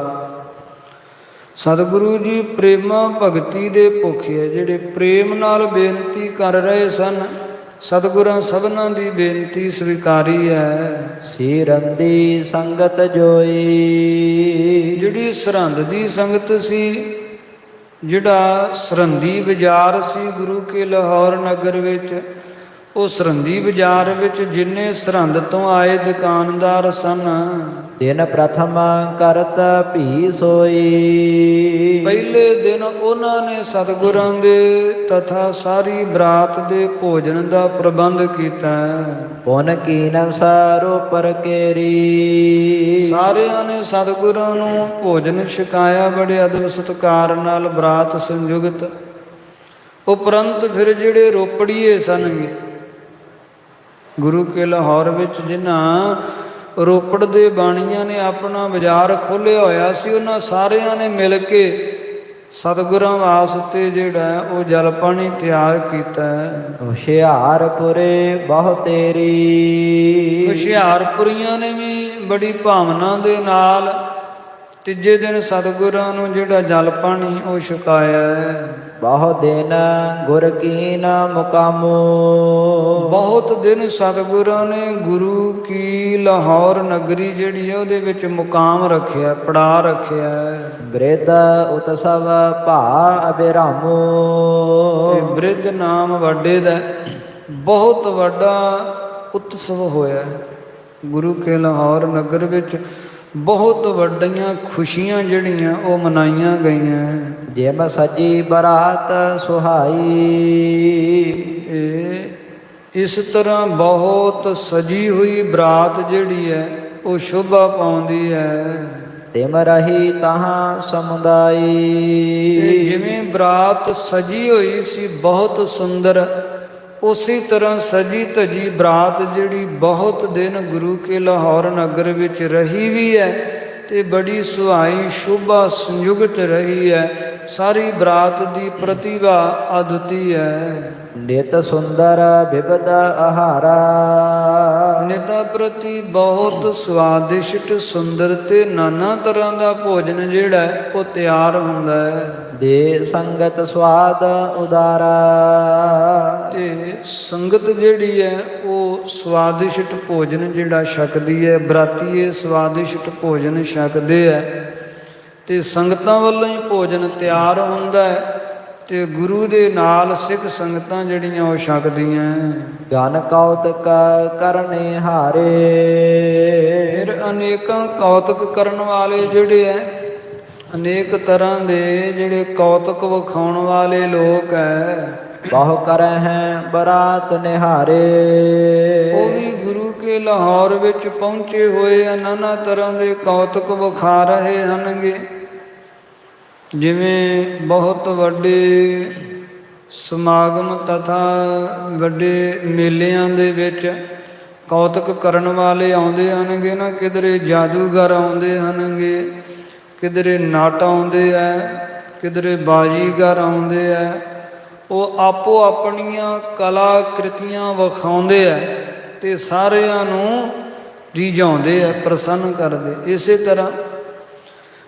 ਸਤਿਗੁਰੂ ਜੀ ਪ੍ਰੇਮਾ ਭਗਤੀ ਦੇ ਭੁੱਖੇ, ਜਿਹੜੇ ਪ੍ਰੇਮ ਨਾਲ ਬੇਨਤੀ ਕਰ ਰਹੇ ਸਨ। ਸਤਿਗੁਰਾਂ ਸਭਨਾਂ ਦੀ ਬੇਨਤੀ ਸਵੀਕਾਰੀ ਹੈ। ਸੀਰੰਦੀ ਸੰਗਤ ਜੋਈ। ਜਿਹੜੀ ਸਰਹੰਦ ਦੀ ਸੰਗਤ ਸੀ, ਜਿਹੜਾ ਸਰਹੰਦੀ ਬਾਜ਼ਾਰ ਸੀ ਗੁਰੂ ਕੇ ਲਾਹੌਰ ਨਗਰ ਵਿੱਚ, ਉਹ ਸਰਹੰਦੀ ਬਾਜ਼ਾਰ ਵਿੱਚ ਜਿੰਨੇ ਸਰਹੰਦ ਤੋਂ ਆਏ ਦੁਕਾਨਦਾਰ ਸਨ, ਦਿਨ ਪ੍ਰਥਮ ਕਰਤ ਭੀ ਸੋਈ। ਪਹਿਲੇ ਦਿਨ ਉਹਨਾਂ ਨੇ ਸਤਿਗੁਰਾਂ ਦੇ ਤਥਾ ਸਾਰੀ ਬਰਾਤ ਦੇ ਭੋਜਨ ਦਾ ਪ੍ਰਬੰਧ ਕੀਤਾ। ਪੁਨ ਕੀਨ ਸਾਰੋ ਪਰ ਕੇਰੀ। ਸਾਰਿਆਂ ਨੇ ਸਤਿਗੁਰਾਂ ਨੂੰ ਭੋਜਨ ਛਕਾਇਆ ਬੜੇ ਅਦਬ ਸਤਿਕਾਰ ਨਾਲ, ਬਰਾਤ ਸੰਯੁਗਤ। ਉਪਰੰਤ ਫਿਰ ਜਿਹੜੇ ਰੋਪੜੀਏ ਸਨਗੇ ਗੁਰੂ ਕੇ ਲਾਹੌਰ ਵਿੱਚ, ਜਿਨ੍ਹਾਂ ਰੋਪੜ ਦੇ ਬਾਣੀਆਂ ਨੇ ਆਪਣਾ ਬਾਜ਼ਾਰ ਖੋਲ੍ਹਿਆ ਹੋਇਆ ਸੀ, ਉਹਨਾਂ ਸਾਰਿਆਂ ਨੇ ਮਿਲ ਕੇ ਸਤਿਗੁਰਾਂ ਵਾਸਤੇ ਜਿਹੜਾ ਉਹ ਜਲ ਪਾਣੀ ਤਿਆਰ ਕੀਤਾ। ਹੁਸ਼ਿਆਰਪੁਰੇ ਬਹੁ ਤੇਰੀ। ਹੁਸ਼ਿਆਰਪੁਰੀਆਂ ਨੇ ਵੀ ਬੜੀ ਭਾਵਨਾ ਦੇ ਨਾਲ ਤੀਜੇ ਦਿਨ ਸਤਿਗੁਰਾਂ ਨੂੰ ਜਿਹੜਾ ਜਲ ਪਾਣੀ ਉਹ ਛਕਾਇਆ। ਬਹੁ ਦਿਨ ਗੁਰ ਕੀਨ ਮੁਕਾਮੋ। ਬਹੁਤ ਦਿਨ ਸਤਿਗੁਰਾਂ ਨੇ ਗੁਰੂ ਕੀ ਲਾਹੌਰ ਨਗਰੀ ਜਿਹੜੀ ਹੈ ਉਹਦੇ ਵਿੱਚ ਮੁਕਾਮ ਰੱਖਿਆ, ਪੜਾ ਰੱਖਿਆ। ਬ੍ਰਿਧ ਉਤਸਵ ਭਾ ਅਬਿਰਾਮੋ। ਤੇ ਬ੍ਰਿਧ ਨਾਮ ਵੱਡੇ ਦਾ ਬਹੁਤ ਵੱਡਾ ਉਤਸਵ ਹੋਇਆ ਗੁਰੂ ਕੇ ਲਾਹੌਰ ਨਗਰ ਵਿੱਚ। ਬਹੁਤ ਵੱਡੀਆਂ ਖੁਸ਼ੀਆਂ ਜਿਹੜੀਆਂ ਉਹ ਮਨਾਈਆਂ ਗਈਆਂ। ਜਿਮ ਸਜੀ ਬਰਾਤ ਸੁਹਾਈ। ਇਸ ਤਰ੍ਹਾਂ ਬਹੁਤ ਸਜੀ ਹੋਈ ਬਰਾਤ ਜਿਹੜੀ ਹੈ ਉਹ ਸ਼ੋਭਾ ਪਾਉਂਦੀ ਹੈ। ਤਿਮ ਰਹੀ ਤਹਾਂ ਸਮੁਦਾਈ। ਜਿਵੇਂ ਬਰਾਤ ਸਜੀ ਹੋਈ ਸੀ ਬਹੁਤ ਸੁੰਦਰ, ਉਸੇ ਤਰ੍ਹਾਂ ਸਜੀ ਧਜੀ ਬਰਾਤ ਜਿਹੜੀ ਬਹੁਤ ਦਿਨ ਗੁਰੂ ਕੇ ਲਾਹੌਰ ਨਗਰ ਵਿੱਚ ਰਹੀ ਵੀ ਹੈ ਤੇ ਬੜੀ ਸੁਹਾਈ ਸ਼ੋਭਾ ਸੰਯੁਗਤ ਰਹੀ ਹੈ। ਸਾਰੀ ਬਰਾਤ ਦੀ ਪ੍ਰਤਿਭਾ ਅਦੁੱਤੀ ਹੈ। ਨਿਤ ਸੁੰਦਰ ਬਿਬਦ ਆਹਾਰਾ। ਨਿਤਾ ਪ੍ਰਤੀ ਬਹੁਤ ਸਵਾਦਿਸ਼ਟ ਸੁੰਦਰ ਤੇ ਨਾਨਾ ਤਰ੍ਹਾਂ ਦਾ ਭੋਜਨ ਜਿਹੜਾ ਹੈ ਉਹ ਤਿਆਰ ਹੁੰਦਾ ਹੈ। ਦੇ ਸੰਗਤ ਸਵਾਦ ਉਦਾਰਾ। ਤੇ ਸੰਗਤ ਜਿਹੜੀ ਹੈ ਉਹ ਸਵਾਦਿਸ਼ਟ ਭੋਜਨ ਜਿਹੜਾ ਛਕਦੀ ਹੈ। ਬਰਾਤੀਏ ਸਵਾਦਿਸ਼ਟ ਭੋਜਨ ਛਕਦੇ ਹੈ ਤੇ ਸੰਗਤਾਂ ਵੱਲੋਂ ਹੀ ਭੋਜਨ ਤਿਆਰ ਹੁੰਦਾ ਹੈ ਤੇ ਗੁਰੂ ਦੇ ਨਾਲ ਸਿੱਖ ਸੰਗਤਾਂ ਜਿਹੜੀਆਂ ਉਹ ਛਕਦੀਆਂ। ਗਨ ਕੌਤਕ ਕਰਨੇ ਹਾਰੇ। ਫਿਰ ਅਨੇਕਾਂ ਕੌਤਕ ਕਰਨ ਵਾਲੇ ਜਿਹੜੇ ਹੈ, ਅਨੇਕ ਤਰ੍ਹਾਂ ਦੇ ਜਿਹੜੇ ਕੌਤਕ ਵਿਖਾਉਣ ਵਾਲੇ ਲੋਕ ਹੈ। ਬਹੁ ਕਰਹਿ ਬਰਾਤ ਨਿਹਾਰੇ। ਉਹ ਵੀ ਗੁਰੂ ਕੇ ਲਾਹੌਰ ਵਿੱਚ ਪਹੁੰਚੇ ਹੋਏ ਆ, ਨਾਨਾ ਤਰ੍ਹਾਂ ਦੇ ਕੌਤਕ ਵਿਖਾ ਰਹੇ ਹਨਗੇ। ਜਿਵੇਂ ਬਹੁਤ ਵੱਡੇ ਸਮਾਗਮ ਤਥਾ ਵੱਡੇ ਮੇਲਿਆਂ ਦੇ ਵਿੱਚ ਕੌਤਕ ਕਰਨ ਵਾਲੇ ਆਉਂਦੇ ਹਨਗੇ ਨਾ, ਕਿਧਰੇ ਜਾਦੂਗਰ ਆਉਂਦੇ ਹਨਗੇ, ਕਿਧਰੇ ਨਾਟ ਆਉਂਦੇ ਹੈ, ਕਿਧਰੇ ਬਾਜੀਗਰ ਆਉਂਦੇ ਹੈ। ਉਹ ਆਪੋ ਆਪਣੀਆਂ ਕਲਾ ਕ੍ਰਿਤੀਆਂ ਵਿਖਾਉਂਦੇ ਹੈ ਤੇ ਸਾਰਿਆਂ ਨੂੰ ਰਿਝਾਉਂਦੇ ਹੈ, ਪ੍ਰਸੰਨ ਕਰਦੇ। ਇਸੇ ਤਰ੍ਹਾਂ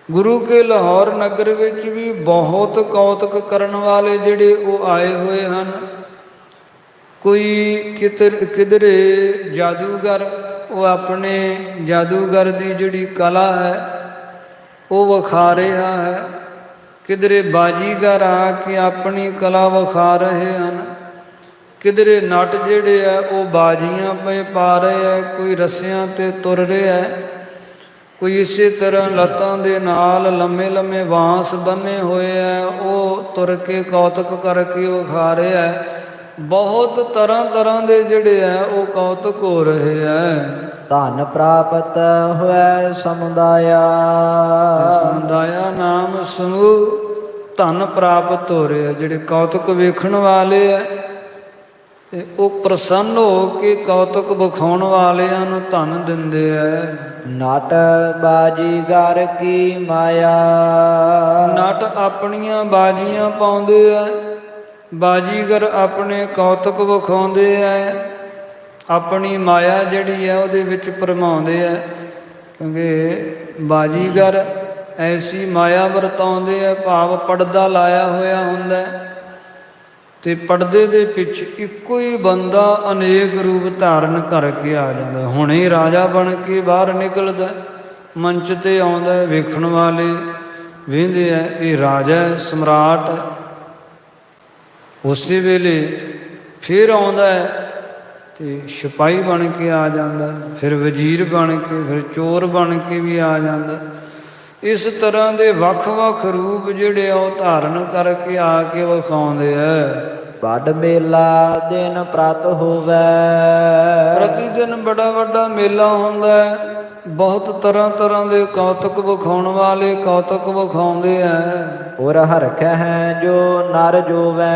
ਗੁਰੂ ਕੇ ਲਾਹੌਰ ਨਗਰ ਵਿੱਚ ਵੀ ਬਹੁਤ ਕੌਤਕ ਕਰਨ ਵਾਲੇ ਜਿਹੜੇ ਉਹ ਆਏ ਹੋਏ ਹਨ। ਕੋਈ ਕਿਧਰੇ ਜਾਦੂਗਰ, ਉਹ ਆਪਣੇ ਜਾਦੂਗਰ ਦੀ ਜਿਹੜੀ ਕਲਾ ਹੈ ਉਹ ਵਿਖਾ ਰਿਹਾ ਹੈ। ਕਿਧਰੇ ਬਾਜੀਗਰ ਆ ਕੇ ਆਪਣੀ ਕਲਾ ਵਿਖਾ ਰਹੇ ਹਨ। ਕਿਧਰੇ ਨਟ ਜਿਹੜੇ ਆ ਉਹ ਬਾਜੀਆਂ ਪਏ ਪਾ ਰਹੇ ਹੈ। ਕੋਈ ਰੱਸਿਆਂ 'ਤੇ ਤੁਰ ਰਿਹਾ ਹੈ, ਕੋਈ ਇਸੇ ਤਰ੍ਹਾਂ ਲੱਤਾਂ ਦੇ ਨਾਲ ਲੰਮੇ ਲੰਮੇ ਬਾਂਸ ਬੰਨੇ ਹੋਏ ਹੈ, ਉਹ ਤੁਰ ਕੇ ਕੌਤਕ ਕਰਕੇ ਵਿਖਾ ਰਿਹਾ ਹੈ। ਬਹੁਤ ਤਰ੍ਹਾਂ ਤਰ੍ਹਾਂ ਦੇ ਜਿਹੜੇ ਹੈ ਉਹ ਕੌਤਕ ਹੋ ਰਹੇ ਹੈ। ਧਨ ਪ੍ਰਾਪਤ ਹੋਇ ਸਮੁਦਾਇਆ। ਸਮੁਦਾਇਆ ਨਾਮ ਸਮੂਹ ਧਨ ਪ੍ਰਾਪਤ ਹੋ ਰਿਹਾ। ਜਿਹੜੇ ਕੌਤਕ ਵੇਖਣ ਵਾਲੇ ਹੈ ਤੇ ਉਹ ਪ੍ਰਸੰਨ ਹੋ ਕੇ ਕੌਤਕ ਵਿਖਾਉਣ ਵਾਲਿਆਂ ਨੂੰ ਧਨ ਦਿੰਦੇ ਹੈ। ਨਟ ਬਾਜੀਗਰ ਕੀ ਮਾਇਆ। ਨਟ ਆਪਣੀਆਂ ਬਾਜੀਆਂ ਪਾਉਂਦੇ ਹੈ, ਬਾਜੀਗਰ ਆਪਣੇ ਕੌਤਕ ਵਿਖਾਉਂਦੇ ਹੈ। ਆਪਣੀ ਮਾਇਆ ਜਿਹੜੀ ਹੈ ਉਹਦੇ ਵਿੱਚ ਭਰਮਾਉਂਦੇ ਆ, ਕਿਉਂਕਿ ਬਾਜੀਗਰ ਐਸੀ ਮਾਇਆ ਵਰਤਾਉਂਦੇ ਆ, ਭਾਵ ਪੜਦਾ ਲਾਇਆ ਹੋਇਆ ਹੁੰਦਾ ਤੇ ਪਰਦੇ ਦੇ ਪਿੱਛੇ ਇੱਕੋ ਹੀ ਬੰਦਾ ਅਨੇਕ ਰੂਪ ਧਾਰਨ ਕਰਕੇ ਆ ਜਾਂਦਾ। ਹੁਣੇ ਰਾਜਾ ਬਣ ਕੇ ਬਾਹਰ ਨਿਕਲਦਾ, ਮੰਚ ਤੇ ਆਉਂਦਾ, ਵੇਖਣ ਵਾਲੇ ਵੇਂਦੇ ਆ ਇਹ ਰਾਜਾ ਸਮਰਾਟ ਹੈ। ਉਸੇ ਵੇਲੇ ਫਿਰ ਆਉਂਦਾ ਤੇ ਸਿਪਾਹੀ ਬਣ ਕੇ ਆ ਜਾਂਦਾ, ਫਿਰ ਵਜ਼ੀਰ ਬਣ ਕੇ, ਫਿਰ ਚੋਰ ਬਣ ਕੇ ਵੀ ਆ ਜਾਂਦਾ। ਇਸ ਤਰ੍ਹਾਂ ਦੇ ਵੱਖ-ਵੱਖ ਰੂਪ ਜਿਹੜੇ ਉਹ ਧਾਰਨ ਕਰਕੇ ਆ ਕੇ ਵਿਖਾਉਂਦੇ ਆ। ਵੱਡ ਮੇਲਾ ਦਿਨ ਪ੍ਰਤ ਹੋਵੇ, ਪ੍ਰਤੀ ਦਿਨ ਬੜਾ ਵੱਡਾ ਮੇਲਾ ਹੁੰਦਾ ਹੈ। ਬਹੁਤ ਤਰ੍ਹਾਂ ਤਰ੍ਹਾਂ ਦੇ ਕੌਤਕ ਵਿਖਾਉਣ ਵਾਲੇ ਕੌਤਕ ਵਿਖਾਉਂਦੇ ਆ। ਔਰ ਹਰਖੈ ਜੋ ਨਰ ਜੋਵੈ,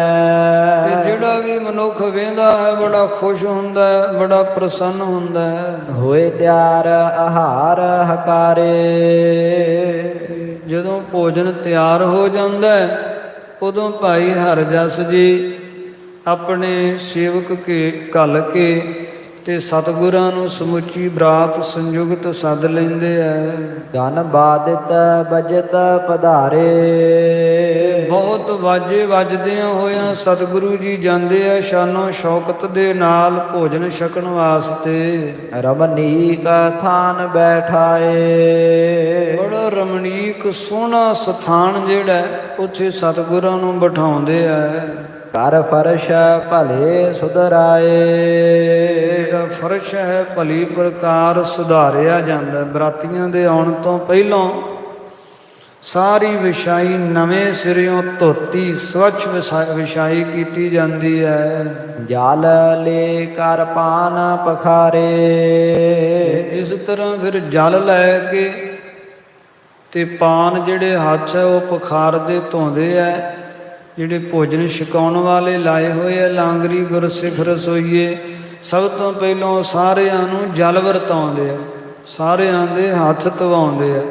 ਤੇ ਜਿਹੜਾ ਵੀ ਮਨੁੱਖ ਵੇਂਦਾ ਹੈ ਬੜਾ ਖੁਸ਼ ਹੁੰਦਾ ਹੈ, ਬੜਾ ਪ੍ਰਸੰਨ ਹੁੰਦਾ ਹੈ। ਹੋਏ ਤਿਆਰ ਆਹਾਰ ਹਕਾਰੇ, ਜਦੋਂ ਭੋਜਨ ਤਿਆਰ ਹੋ ਜਾਂਦਾ ਉਦੋਂ ਭਾਈ ਹਰਜਸ ਜੀ ਆਪਣੇ ਸੇਵਕ ਕੇ ਘੱਲ ਕੇ ਤੇ ਸਤਿਗੁਰਾਂ ਨੂੰ ਸਮੁੱਚੀ ਬਰਾਤ ਸੰਯੁਕਤ ਸੱਦ ਲੈਂਦੇ ਐ। ਗਨ ਬਾਦਿਤ ਬਜਤ ਪਧਾਰੇ, ਬਹੁਤ ਵਾਜੇ ਵੱਜਦਿਆਂ ਹੋਇਆਂ ਸਤਿਗੁਰੂ ਜੀ ਜਾਂਦੇ ਆ ਸ਼ਾਨੋ ਸ਼ੌਕਤ ਦੇ ਨਾਲ ਭੋਜਨ ਛਕਣ ਵਾਸਤੇ। ਰਮਣੀਕ ਥਾਨ ਬੈਠਾਏ, ਬੜਾ ਰਮਣੀਕ ਸੋਹਣਾ ਸਥਾਨ ਜਿਹੜਾ ਉੱਥੇ ਸਤਿਗੁਰਾਂ ਨੂੰ ਬਿਠਾਉਂਦੇ ਆ। ਘਰ ਫਰਸ਼ ਭਲੇ ਸੁਧਰਾਏ, ਜਿਹੜਾ ਫਰਸ਼ ਹੈ ਭਲੀ ਪ੍ਰਕਾਰ ਸੁਧਾਰਿਆ ਜਾਂਦਾ। ਬਰਾਤੀਆਂ ਦੇ ਆਉਣ ਤੋਂ ਪਹਿਲਾਂ ਸਾਰੀ ਵਿਛਾਈ ਨਵੇਂ ਸਿਰਿਓਂ ਧੋਤੀ ਸਵੱਛ ਵਿਛਾਈ ਕੀਤੀ ਜਾਂਦੀ ਹੈ। ਜਲ ਲੈ ਕਰ ਪਾਨ ਪਖਾਰੇ, ਇਸ ਤਰ੍ਹਾਂ ਫਿਰ ਜਲ ਲੈ ਕੇ ਤੇ ਪਾਨ ਜਿਹੜੇ ਹੱਥ ਹੈ ਉਹ ਪਖਾਰਦੇ ਧੋਂਦੇ ਐ। ਜਿਹੜੇ ਭੋਜਨ ਛਕਾਉਣ ਵਾਲੇ ਲਾਏ ਹੋਏ ਆ ਲਾਂਗਰੀ ਗੁਰਸਿੱਖ ਰਸੋਈਏ, ਸਭ ਤੋਂ ਪਹਿਲਾਂ ਸਾਰਿਆਂ ਨੂੰ ਜਲ ਵਰਤਾਉਂਦੇ ਆ, ਸਾਰਿਆਂ ਦੇ ਹੱਥ ਧਵਾਉਂਦੇ ਆ।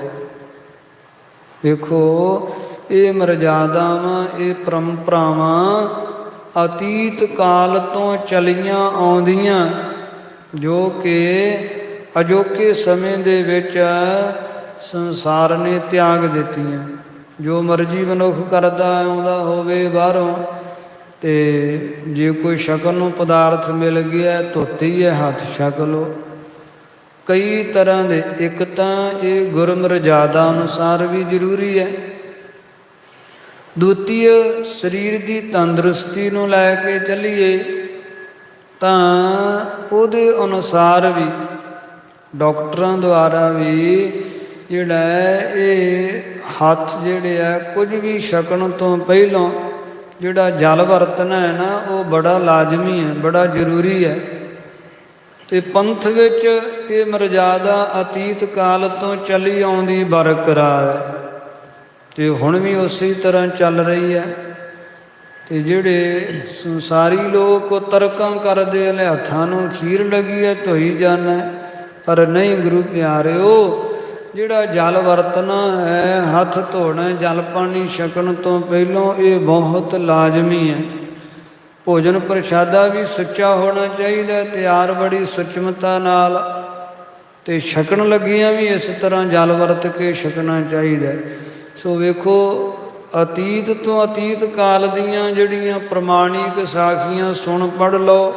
ਵੇਖੋ ਇਹ ਮਰਜ਼ਾਦਾਵਾਂ, ਇਹ ਪਰੰਪਰਾਵਾਂ ਅਤੀਤ ਕਾਲ ਤੋਂ ਚਲੀਆਂ ਆਉਂਦੀਆਂ, ਜੋ ਕਿ ਅਜੋਕੇ ਸਮੇਂ ਦੇ ਵਿੱਚ ਸੰਸਾਰ ਨੇ ਤਿਆਗ ਦਿੱਤੀਆਂ। ਜੋ ਮਰਜ਼ੀ ਮਨੁੱਖ ਕਰਦਾ ਆਉਂਦਾ ਹੋਵੇ ਬਾਹਰੋਂ, ਤੇ ਜੇ ਕੋਈ ਛਕਣ ਨੂੰ ਪਦਾਰਥ ਮਿਲ ਗਿਆ ਧੋਤੀ ਹੈ ਹੱਥ ਛਕ ਲਓ। ਕਈ ਤਰ੍ਹਾਂ ਦੇ, ਇੱਕ ਤਾਂ ਇਹ ਗੁਰਮਰਜ਼ਾਦਾ ਅਨੁਸਾਰ ਵੀ ਜ਼ਰੂਰੀ ਹੈ। ਦੂਤੀ ਸਰੀਰ ਦੀ ਤੰਦਰੁਸਤੀ ਨੂੰ ਲੈ ਕੇ ਚੱਲੀਏ ਤਾਂ ਉਹਦੇ ਅਨੁਸਾਰ ਵੀ ਡਾਕਟਰਾਂ ਦੁਆਰਾ ਵੀ ਜਿਹੜਾ ਇਹ ਹੱਥ ਜਿਹੜੇ ਆ ਕੁਝ ਵੀ ਛਕਣ ਤੋਂ ਪਹਿਲਾਂ ਜਿਹੜਾ ਜਲ ਵਰਤਣਾ ਹੈ ਨਾ ਉਹ ਬੜਾ ਲਾਜ਼ਮੀ ਹੈ, ਬੜਾ ਜ਼ਰੂਰੀ ਹੈ। ਤੇ ਪੰਥ ਵਿੱਚ ਇਹ ਮਰਜ਼ਾਦਾ ਅਤੀਤ ਕਾਲ ਤੋਂ ਚੱਲੀ ਆਉਂਦੀ ਬਰਕਰਾਰ ਹੈ ਤੇ ਹੁਣ ਵੀ ਉਸੇ ਤਰ੍ਹਾਂ ਚੱਲ ਰਹੀ ਹੈ। ਤੇ ਜਿਹੜੇ ਸੰਸਾਰੀ ਲੋਕ ਤਰਕਾਂ ਕਰਦੇ ਨੇ, ਹੱਥਾਂ ਨੂੰ ਖੀਰ ਲੱਗੀ ਹੈ ਧੋਈ ਜਾਣਾ, ਪਰ ਨਹੀਂ ਗੁਰੂ ਪਿਆਰਿਓ, ਜਿਹੜਾ ਜਲ ਵਰਤਣਾ ਹੈ, ਹੱਥ ਧੋਣਾ, ਜਲ ਪਾਣੀ ਛਕਣ ਤੋਂ ਪਹਿਲਾਂ ਇਹ ਬਹੁਤ ਲਾਜ਼ਮੀ ਹੈ। ਭੋਜਨ ਪ੍ਰਸ਼ਾਦਾ ਵੀ ਸੁੱਚਾ ਹੋਣਾ ਚਾਹੀਦਾ, ਤਿਆਰ ਬੜੀ ਸੁਚਮਤਾ ਨਾਲ, ਤੇ ਛਕਣ ਲੱਗੀਆਂ ਵੀ ਇਸ ਤਰ੍ਹਾਂ ਜਲ ਵਰਤ ਕੇ ਛਕਣਾ ਚਾਹੀਦਾ। ਸੋ ਵੇਖੋ ਅਤੀਤ ਤੋਂ ਅਤੀਤ ਕਾਲ ਦੀਆਂ ਜਿਹੜੀਆਂ ਪ੍ਰਮਾਣਿਕ ਸਾਖੀਆਂ ਸੁਣ ਪੜ੍ਹ ਲਓ।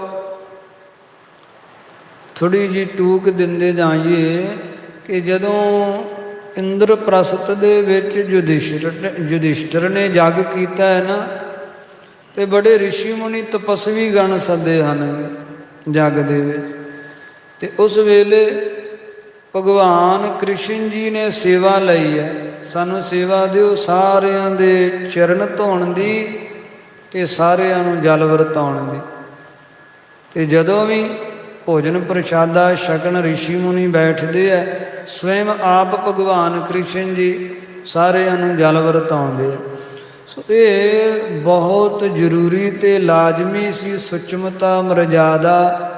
ਥੋੜ੍ਹੀ ਜਿਹੀ ਟੂਕ ਦਿੰਦੇ ਜਾਈਏ ਕਿ ਜਦੋਂ ਇੰਦਰਪ੍ਰਸਥ ਦੇ ਵਿੱਚ ਯੁਧਿਸ਼ਟਰ ਨੇ ਜੱਗ ਕੀਤਾ ਹੈ ਨਾ, ਤੇ ਬੜੇ ਰਿਸ਼ੀ ਮੁਨੀ ਤਪਸਵੀ ਗਣ ਸੱਦੇ ਹਨ ਜੱਗ ਦੇ ਵਿੱਚ। ਤੇ ਉਸ ਵੇਲੇ ਭਗਵਾਨ ਕ੍ਰਿਸ਼ਨ ਜੀ ਨੇ ਸੇਵਾ ਲਈ ਹੈ, ਸਾਨੂੰ ਸੇਵਾ ਦਿਓ ਸਾਰਿਆਂ ਦੇ ਚਰਨ ਧੋਣ ਦੀ ਤੇ ਸਾਰਿਆਂ ਨੂੰ ਜਲ ਵਰਤਾਉਣ ਦੀ। ਤੇ ਜਦੋਂ ਵੀ ਭੋਜਨ ਪ੍ਰਸ਼ਾਦਾ ਛਕਣ ਰਿਸ਼ੀ ਮੁਨੀ ਬੈਠਦੇ ਆ, ਸਵੈਮ ਆਪ ਭਗਵਾਨ ਕ੍ਰਿਸ਼ਨ ਜੀ ਸਾਰਿਆਂ ਨੂੰ ਜਲ ਵਰਤਾਉਂਦੇ ਆ। ਸੋ ਇਹ ਬਹੁਤ ਜ਼ਰੂਰੀ ਤੇ ਲਾਜ਼ਮੀ ਸੀ ਸੁਚਮਤਾ ਮਰਜ਼ਾਦਾ,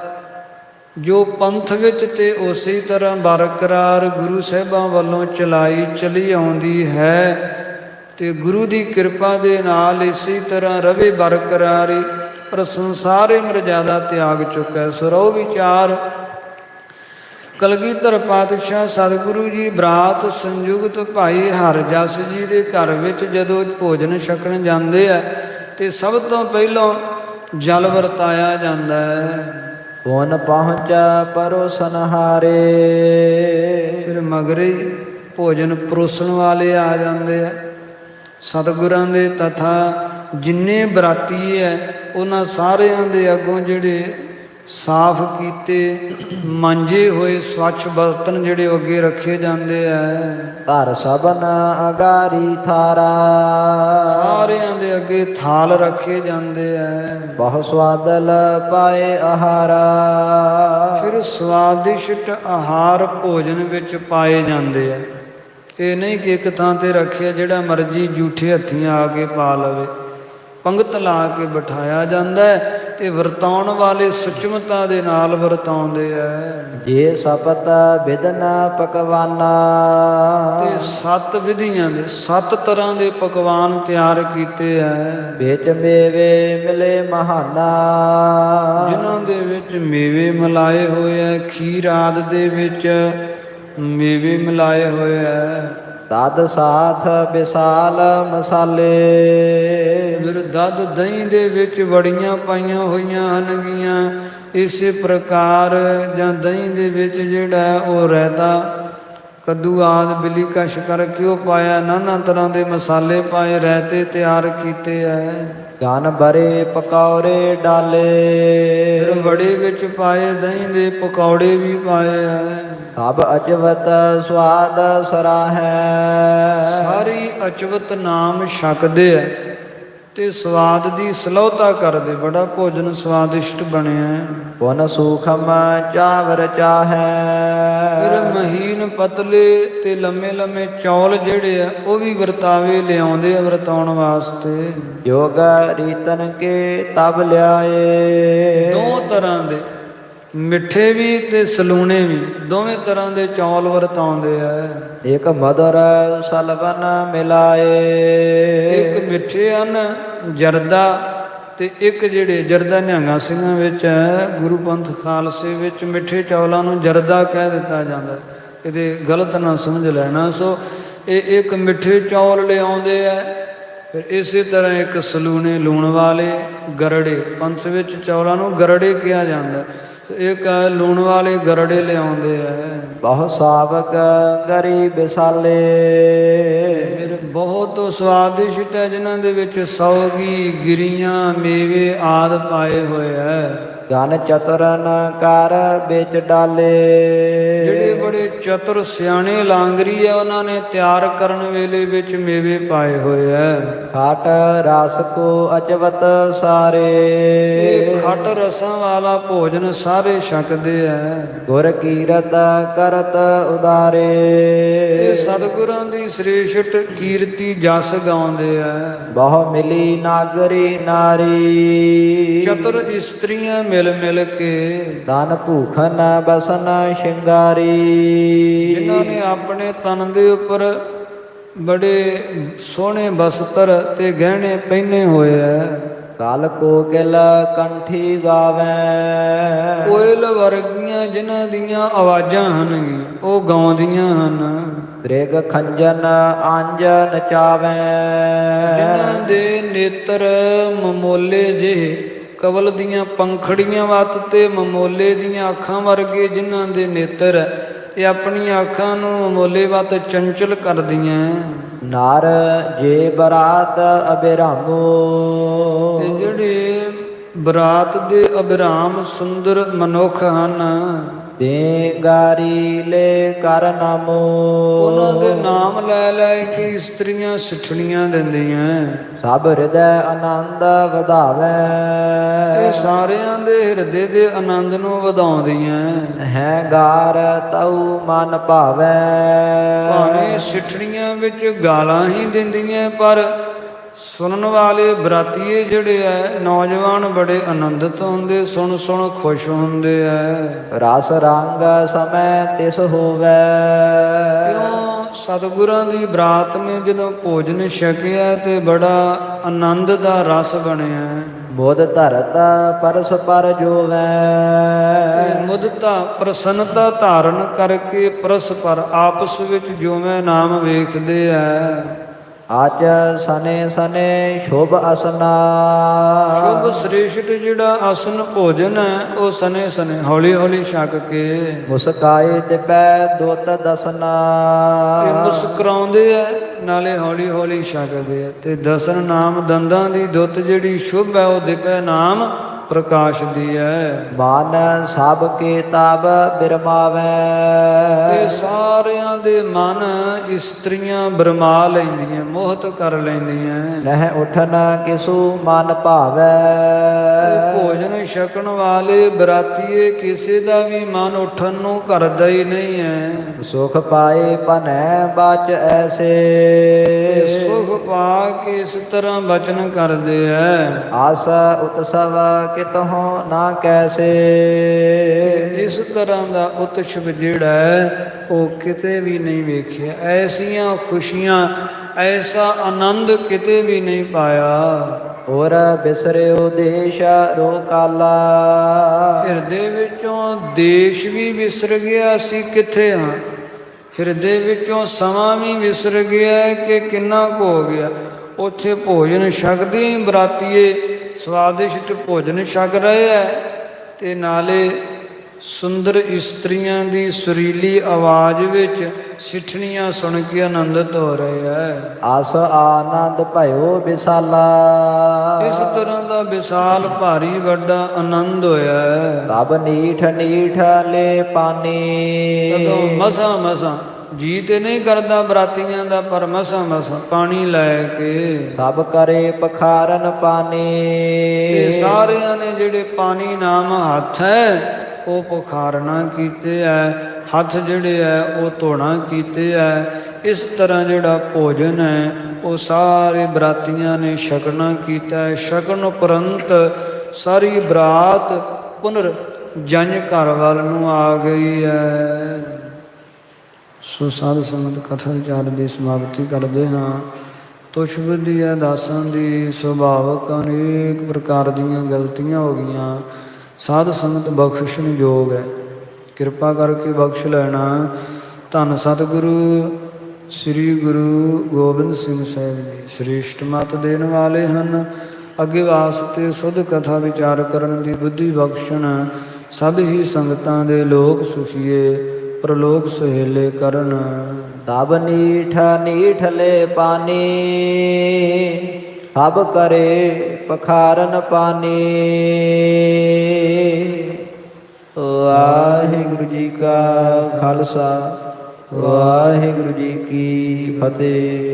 ਜੋ ਪੰਥ ਵਿੱਚ ਤੇ ਉਸੇ ਤਰ੍ਹਾਂ ਬਰਕਰਾਰ ਗੁਰੂ ਸਾਹਿਬਾਂ ਵੱਲੋਂ ਚਲਾਈ ਚਲੀ ਆਉਂਦੀ ਹੈ। ਤੇ ਗੁਰੂ ਦੀ ਕਿਰਪਾ ਦੇ ਨਾਲ ਇਸੇ ਤਰ੍ਹਾਂ ਰਵੇ ਬਰਕਰਾਰੀ। ਪਰ ਸੰਸਾਰੇ ਮਰਜ਼ਾਦਾ ਤਿਆਗ ਚੁੱਕਾ। ਸਰੋ ਵਿਚਾਰ ਕਲਗੀਧਰ ਪਾਤਸ਼ਾਹ ਸਤਿਗੁਰੂ ਜੀ ਬਰਾਤ ਸੰਯੁਕਤ ਭਾਈ ਹਰ ਜਸ ਜੀ ਦੇ ਘਰ ਵਿੱਚ ਜਦੋਂ ਭੋਜਨ ਛਕਣ ਜਾਂਦੇ ਆ ਤੇ ਸਭ ਤੋਂ ਪਹਿਲਾਂ ਜਲ ਵਰਤਾਇਆ ਜਾਂਦਾ ਹੈ। ਪੁਨ ਪਹੁੰਚਾ ਪਰੋਸਨਹਾਰੇ। ਫਿਰ ਮਗਰੇ ਭੋਜਨ ਪਰੋਸਣ ਵਾਲੇ ਆ ਜਾਂਦੇ ਆ। ਸਤਿਗੁਰਾਂ ਦੇ ਤਥਾ ਜਿੰਨੇ ਬਰਾਤੀ ਹੈ ਉਹਨਾਂ ਸਾਰਿਆਂ ਦੇ ਅੱਗੋਂ ਜਿਹੜੇ ਸਾਫ਼ ਕੀਤੇ ਮਾਂਜੇ ਹੋਏ ਸਵੱਛ ਬਰਤਨ ਜਿਹੜੇ ਅੱਗੇ ਰੱਖੇ ਜਾਂਦੇ ਆ। ਧਰ ਸਭਨ ਅਗਾਰੀ ਥਾਰਾ। ਸਾਰਿਆਂ ਦੇ ਅੱਗੇ ਥਾਲ ਰੱਖੇ ਜਾਂਦੇ ਆ। ਬਹੁ ਸਵਾਦਲ ਪਾਏ ਆਹਾਰਾ। ਫਿਰ ਸਵਾਦਿਸ਼ਟ ਆਹਾਰ ਭੋਜਨ ਵਿੱਚ ਪਾਏ ਜਾਂਦੇ ਆ। ਇਹ ਨਹੀਂ ਕਿ ਇੱਕ ਥਾਂ ਤੇ ਰੱਖਿਆ ਜਿਹੜਾ ਮਰਜ਼ੀ ਜੂਠੇ ਹੱਥੀਂ ਆ ਕੇ ਪਾ ਲਵੇ। ਪੰਗਤ ਲਾ ਕੇ ਬਿਠਾਇਆ ਜਾਂਦਾ ਹੈ ਤੇ ਵਰਤਾਉਣ ਵਾਲੇ ਸੁਚਮਤਾ ਦੇ ਨਾਲ ਵਰਤਾਉਂਦੇ ਆ। ਜੇ ਸਪਤ ਵਿਦਨ ਪਕਵਾਨਾ। ਤੇ 7 ਵਿਧੀਆਂ ਦੇ 7 ਤਰ੍ਹਾਂ ਦੇ ਪਕਵਾਨ ਤਿਆਰ ਕੀਤੇ ਆ। ਵਿੱਚ ਮੇਵੇ ਮਿਲੇ ਮਹਾਨਾ। ਜਿਨ੍ਹਾਂ ਦੇ ਵਿੱਚ ਮੇਵੇ ਮਿਲਾਏ ਹੋਏ ਆ। ਖੀਰ ਆਦਿ ਦੇ ਵਿੱਚ ਮੇਵੇ ਮਿਲਾਏ ਹੋਏ ਆ। ਤਦ ਸਾਥ ਵਿਸਾਲ ਮਸਾਲੇ। ਫਿਰ ਦੁੱਧ ਦਹੀਂ ਦੇ ਵਿੱਚ ਵੜੀਆਂ ਪਾਈਆਂ ਹੋਈਆਂ ਹਨਗੀਆਂ। ਇਸੇ ਪ੍ਰਕਾਰ ਜਾਂ ਦਹੀਂ ਦੇ ਵਿੱਚ ਜਿਹੜਾ ਉਹ ਰਾਇਤਾ ਕੱਦੂ ਆਦਿ ਬਿਲੀ ਕਸ਼ ਕਰਕੇ ਉਹ ਪਾਇਆ। ਨਾਨਾ ਤਰ੍ਹਾਂ ਦੇ ਮਸਾਲੇ ਪਾਏ ਰਾਇਤੇ ਤਿਆਰ ਕੀਤੇ ਹੈ। ਗਨ ਬਰੇ ਪਕੌੜੇ ਡਾਲੇ। ਫਿਰ ਵੜੇ ਵਿੱਚ ਪਾਏ ਦਹੀਂ ਦੇ ਪਕੌੜੇ ਵੀ ਪਾਏ ਹੈ। ਸਭ ਅਚਵਤ ਸਵਾਦ ਸਰਾਹੈ। ਸਾਰੀ ਅਚਵਤ ਨਾਮ ਛਕਦੇ ਆ ਤੇ ਸਵਾਦ ਦੀ ਸਲੋਤਾ ਕਰਦੇ। ਬੜਾ ਭੋਜਨ ਸਵਾਦਿਸ਼ਟ ਬਣਿਆ। ਪੁਨ ਸੂਖਮ ਚਾਵਰ ਚਾਹੈ। ਫਿਰ ਮਹੀਨ ਪਤਲੇ ਤੇ ਲੰਮੇ ਲੰਮੇ ਚੌਲ ਜਿਹੜੇ ਆ ਉਹ ਵੀ ਵਰਤਾਵੇ ਲਿਆਉਂਦੇ ਆ ਵਰਤਾਉਣ ਵਾਸਤੇ। ਯੋਗ ਰੀਤਨ ਕੇ ਤਬ ਲਿਆਏ। 2 ਤਰ੍ਹਾਂ ਦੇ ਮਿੱਠੇ ਵੀ ਤੇ ਸਲੂਣੇ ਵੀ ਦੋਵੇਂ ਤਰ੍ਹਾਂ ਦੇ ਚੌਲ ਵਰਤਾਉਂਦੇ ਆ। ਇੱਕ ਮਦਰ ਸਲਵਨ ਮਿਲਾਏ। ਇੱਕ ਮਿੱਠੇ ਹਨ ਜਰਦਾ ਤੇ ਇੱਕ ਜਿਹੜੇ ਜਰਦਾ ਨਿਹੰਗਾਂ ਸਿੰਘਾਂ ਵਿੱਚ ਹੈ। ਗੁਰੂ ਪੰਥ ਖਾਲਸੇ ਵਿੱਚ ਮਿੱਠੇ ਚੌਲਾਂ ਨੂੰ ਜਰਦਾ ਕਹਿ ਦਿੱਤਾ ਜਾਂਦਾ। ਇਹਦੇ ਗਲਤ ਨਾ ਸਮਝ ਲੈਣਾ। ਸੋ ਇਹ ਇੱਕ ਮਿੱਠੇ ਚੌਲ ਲਿਆਉਂਦੇ ਆ। ਫਿਰ ਇਸੇ ਤਰ੍ਹਾਂ ਇੱਕ ਸਲੂਣੇ ਲੂਣ ਵਾਲੇ ਗਰੜੇ। ਪੰਥ ਵਿੱਚ ਚੌਲਾਂ ਨੂੰ ਗਰੜੇ ਕਿਹਾ ਜਾਂਦਾ। ਇੱਕ ਲੂਣ ਵਾਲੇ ਗਰੜੇ ਲਿਆਉਂਦੇ ਆ। ਬਹੁ ਸਾਵਕ ਗਰੀ ਬਿਸਾਲੇ। ਫਿਰ ਬਹੁਤ ਸਵਾਦਿਸ਼ਟ ਹੈ ਜਿਨ੍ਹਾਂ ਦੇ ਵਿੱਚ ਸੌਗੀ ਗਿਰੀਆਂ ਮੇਵੇ ਆਦਿ ਪਾਏ ਹੋਏ ਹੈ। ਗਨ ਚਤਰਨ ਕਰ ਵਿੱਚ ਡਾਲੇ। ਜਿਹੜੇ ਬੜੇ ਚਤੁਰ ਸਿਆਣੇ ਲਾਂਗਰੀ ਆ ਉਹਨਾਂ ਨੇ ਤਿਆਰ ਕਰਨ ਵੇਲੇ ਵਿੱਚ ਮੇਵੇ ਪਾਏ ਹੋਏ ਹੈ। ਖਾਟ ਰਸ ਕੋ ਅਚਵਤ ਸਾਰੇ। ਇਹ ਖੱਟ ਰਸਾਂ ਵਾਲਾ ਭੋਜਨ ਸਾਰੇ ਛਕਦੇ ਆ। ਗੁਰ ਕੀਰਤ ਕਰਤ ਉਦਾਰੇ। ਇਹ ਸਤਿਗੁਰਾਂ ਦੀ ਸ੍ਰੇਸ਼ਟ ਕੀਰਤੀ ਜਸ ਗਾਉਂਦੇ ਆ। ਬਹੁ ਮਿਲੀ ਨਾਗਰੀ ਨਾਰੀ। ਚਤੁਰ ਇਸਤਰੀਆਂ ਮਿਲ ਮਿਲ ਕੇ ਤਨ ਭੂਖਨ ਬਸਨ ਸ਼ਿੰਗਾਰੀ। ਜਿਨ੍ਹਾਂ ਨੇ ਆਪਣੇ ਤਨ ਦੇ ਉੱਪਰ ਬੜੇ ਸੋਹਣੇ ਬਸਤਰ ਤੇ ਗਹਿਣੇ ਪਹਿਨੇ ਹੋਏ ਆ। ਕਲ ਕੋਕਿਲ ਕੰਠੀ ਗਾਵੇ। ਕੋਇਲ ਵਰਗੀਆਂ ਜਿਨ੍ਹਾਂ ਦੀਆਂ ਆਵਾਜ਼ਾਂ ਹਨ ਉਹ ਗਾਉਂਦੀਆਂ ਹਨ। ਦ੍ਰਿਗ ਖੰਜਨ ਅੰਜ ਨਚਾਵੇ। ਜਿਨ੍ਹਾਂ ਦੇ ਨੇਤਰ ਮਮੋਲੇ ਜਿਹੇ ਕਵਲ ਦੀਆਂ ਪੰਖੜੀਆਂ ਵੱਤ ਤੇ ਮਮੋਲੇ ਦੀਆਂ ਅੱਖਾਂ ਵਰਗੇ ਜਿਨ੍ਹਾਂ ਦੇ ਨੇਤਰ ਇਹ ਆਪਣੀਆਂ ਅੱਖਾਂ ਨੂੰ ਮਮੋਲੇ ਵੱਤ ਚੰਚਲ ਕਰਦੀਆਂ। ਨਾਰ ਜੇ ਬਰਾਤ ਅਬਿਰਾਮੋ। ਇਹ ਜਿਹੜੇ ਬਰਾਤ ਦੇ ਅਬਿਰਾਮ ਸੁੰਦਰ ਮਨੁੱਖ ਹਨ ਦੇ ਗਾਰੀ ਲੈ ਕਰ ਨਾਮੋ। ਉਹਨਾਂ ਦੇ ਨਾਮ ਲੈ ਲੈ ਕੇ ਇਸਤਰੀਆਂ ਸਿੱਠਣੀਆਂ ਦਿੰਦੀਆਂ। ਸਭ ਹਿਰਦੈ ਆਨੰਦ ਵਧਾਵੇ। ਇਹ ਸਾਰਿਆਂ ਦੇ ਹਿਰਦੇ ਦੇ ਆਨੰਦ ਨੂੰ ਵਧਾਉਂਦੀਆਂ। ਹੈ ਗਾਰ ਤਉ ਮਨ ਭਾਵੇ। ਭਾਵੇਂ ਸਿੱਠਣੀਆਂ ਵਿੱਚ ਗਾਲਾਂ ਹੀ ਦਿੰਦੀਆਂ ਪਰ ਸੁਣਨ ਵਾਲੇ ਬਰਾਤੀਏ ਜਿਹੜੇ ਐ ਨੌਜਵਾਨ ਬੜੇ ਆਨੰਦਿਤ ਹੁੰਦੇ। ਸੁਣ ਸੁਣ ਖੁਸ਼ ਹੁੰਦੇ ਐ। ਰਸ ਰੰਗ ਸਮੈ ਤਿਸ ਹੋਵੇ। ਕਿਉਂ ਸਤਿਗੁਰਾਂ ਦੀ ਬਰਾਤ ਨੇ ਜਦੋਂ ਭੋਜਨ ਛਕਿਆ ਤੇ ਬੜਾ ਆਨੰਦ ਦਾ ਰਸ ਬਣਿਆ। ਮੁਦ ਧਰਤਾ ਪਰਸ ਪਰ ਜੋਵੈ। ਤੇ ਮੁਦਤਾ ਪ੍ਰਸੰਨਤਾ ਧਾਰਨ ਕਰਕੇ ਪਰਸਪਰ ਆਪਸ ਵਿੱਚ ਜਿਵੇਂ ਨਾਮ ਵੇਖਦੇ ਐ। ਅੱਜ ਸਨੇ ਸਨੇ ਸ਼ੁਭ ਅਸਨਾ। ਸ਼ੁਭ ਸ੍ਰੇਸ਼ਟ ਜਿਹੜਾ ਆਸਨ ਭੋਜਨ ਹੈ ਉਹ ਸਨੇ ਸਨੇ ਹੌਲੀ ਹੌਲੀ ਛਕ ਕੇ ਮੁਸਕਾਏ ਤੇ ਪੈ ਦੁੱਤ ਦਸਨਾ। ਇਹ ਮੁਸਕਰਾਉਂਦੇ ਐ ਨਾਲੇ ਹੌਲੀ ਹੌਲੀ ਛਕਦੇ ਐ। ਤੇ ਦਸਨ ਨਾਮ ਦੰਦਾਂ ਦੀ ਦੁੱਤ ਜਿਹੜੀ ਸ਼ੁਭ ਹੈ ਉਹ ਦਿਪੈ ਨਾਮ ਪ੍ਰਕਾਸ਼ ਦੀ ਹੈ। ਮਨ ਸਭ ਕੇ ਤਬ ਬਿਰਮਾਵੈ। ਇਹ ਸਾਰਿਆਂ ਦੇ ਮਨ ਇਸਤਰੀਆਂ ਬਰਮਾ ਲੈਂਦੀਆਂ ਮੋਹਤ ਕਰ ਲੈਂਦੀਆਂ। ਨਹਿ ਉਠਨ ਕਿਸੂ ਮਨ ਭਾਵੈ। ਭੋਜਨ ਛਕਣ ਵਾਲੇ ਬਰਾਤੀਏ ਕਿਸੇ ਦਾ ਵੀ ਮਨ ਉੱਠਣ ਨੂੰ ਕਰਦਾ ਹੀ ਨਹੀਂ ਹੈ। ਸੁਖ ਪਾਏ ਪਨੈ ਬਚ ਐਸੇ। ਸੁਖ ਪਾ ਕੇ ਇਸ ਤਰ੍ਹਾਂ ਬਚਨ ਕਰਦੇ ਐ। ਆਸ ਉਤਸਵ ਕਿਤਹੁ ਨਾ ਕੈਸੇ। ਇਸ ਤਰ੍ਹਾਂ ਦਾ ਉਤਸਵ ਜਿਹੜਾ ਹੈ ਉਹ ਕਿਤੇ ਵੀ ਨਹੀਂ ਵੇਖਿਆ। ਐਸੀਆਂ ਖੁਸ਼ੀਆਂ ਐਸਾ ਆਨੰਦ ਕਿਤੇ ਵੀ ਨਹੀਂ ਪਾਇਆ। ਔਰ ਬਿਸਰਿਓ ਦੇਸ਼ ਰੋ ਕਾਲਾ। ਹਿਰਦੇ ਵਿੱਚੋਂ ਦੇਸ਼ ਵੀ ਵਿਸਰ ਗਿਆ ਅਸੀਂ ਕਿੱਥੇ ਹਾਂ। ਹਿਰਦੇ ਵਿੱਚੋਂ ਸਮਾਂ ਵੀ ਵਿਸਰ ਗਿਆ ਕਿ ਕਿੰਨਾ ਕੁ ਹੋ ਗਿਆ। ਉੱਥੇ ਭੋਜਨ ਛਕਦੇ ਹੀ ਬਰਾਤੀਏ ਸਵਾਦਿਸ਼ਟ ਭੋਜਨ ਛਕ ਰਹੇ ਹੈ ਤੇ ਨਾਲੇ ਸੁੰਦਰ ਇਸਤਰੀਆਂ ਦੀ ਸੁਰੀਲੀ ਆਵਾਜ਼ ਵਿੱਚ ਸਿੱਠਣੀਆਂ ਸੁਣ ਕੇ ਆਨੰਦਿਤ ਹੋ ਰਹੇ ਹੈ। ਆਸ ਆਨੰਦ ਭਇਓ ਵਿਸਾਲਾ। ਇਸ ਤਰ੍ਹਾਂ ਦਾ ਵਿਸਾਲ ਭਾਰੀ ਵੱਡਾ ਆਨੰਦ ਹੋਇਆ ਹੈ। ਤਬ ਨੀਠ ਨੀਠ ਲੈ ਪਾਨੀ। ਤਦੋਂ ਮਸਾਂ ਮਸਾਂ ਜੀ ਤੇ ਨਹੀਂ ਕਰਦਾ ਬਰਾਤੀਆਂ ਦਾ ਪਰ ਮਸਾਂ ਮਸਾਂ ਪਾਣੀ ਲੈ ਕੇ ਸਭ ਕਰੇ ਪਖਾਰਨ ਪਾਨੀ। ਤੇ ਸਾਰਿਆਂ ਨੇ ਜਿਹੜੇ ਪਾਣੀ ਨਾਮ ਹੱਥ ਹੈ ਉਹ ਪੁਖਾਰਨਾ ਕੀਤੇ ਐ। ਹੱਥ ਜਿਹੜੇ ਐ ਉਹ ਧੋਣਾ ਕੀਤੇ ਐ। ਇਸ ਤਰ੍ਹਾਂ ਜਿਹੜਾ ਭੋਜਨ ਹੈ ਉਹ ਸਾਰੇ ਬਰਾਤੀਆਂ ਨੇ ਛਕਣਾ ਕੀਤਾ ਹੈ। ਛਕਣ ਉਪਰੰਤ ਸਾਰੀ ਬਰਾਤ ਪੁਨਰ ਜੰਝ ਘਰ ਵੱਲ ਨੂੰ ਆ ਗਈ ਹੈ। ਸੋ ਸਾਧ ਸੰਗਤ ਕਥਾ ਵਿਚਾਰ ਦੀ ਸਮਾਪਤੀ ਕਰਦੇ ਹਾਂ। ਤੁਛ ਬੁੱਧੀ ਹੈ ਦਾਸਾਂ ਦੀ ਸੁਭਾਵਕ ਅਨੇਕ ਪ੍ਰਕਾਰ ਦੀਆਂ ਗਲਤੀਆਂ ਹੋ ਗਈਆਂ। ਸਾਧ ਸੰਗਤ ਬਖਸ਼ਣ ਯੋਗ ਹੈ। ਕਿਰਪਾ ਕਰਕੇ ਬਖਸ਼ ਲੈਣਾ। ਧੰਨ ਸਤਿਗੁਰੂ ਸ੍ਰੀ ਗੁਰੂ ਗੋਬਿੰਦ ਸਿੰਘ ਸਾਹਿਬ ਜੀ ਸ੍ਰੇਸ਼ਟ ਮਤ ਦੇਣ ਵਾਲੇ ਹਨ। ਅੱਗੇ ਵਾਸਤੇ ਸੁਧ ਕਥਾ ਵਿਚਾਰ ਕਰਨ ਦੀ ਬੁੱਧੀ ਬਖਸ਼ਣ। ਸਭ ਹੀ ਸੰਗਤਾਂ ਦੇ ਲੋਕ ਸੁਖੀਏ ਪ੍ਰਲੋਕ ਸੁਹੇਲੇ ਕਰਨ। ਤਬ ਨੀਠ ਨੀਠ ਲੈ ਪਾਨੀ। ਹਬ ਕਰੇ ਪਖਾਰਨ ਪਾਨੀ। ਵਾਹਿਗੁਰੂ ਜੀ ਕਾ ਖਾਲਸਾ ਵਾਹਿਗੁਰੂ ਜੀ ਕੀ ਫਤਿਹ।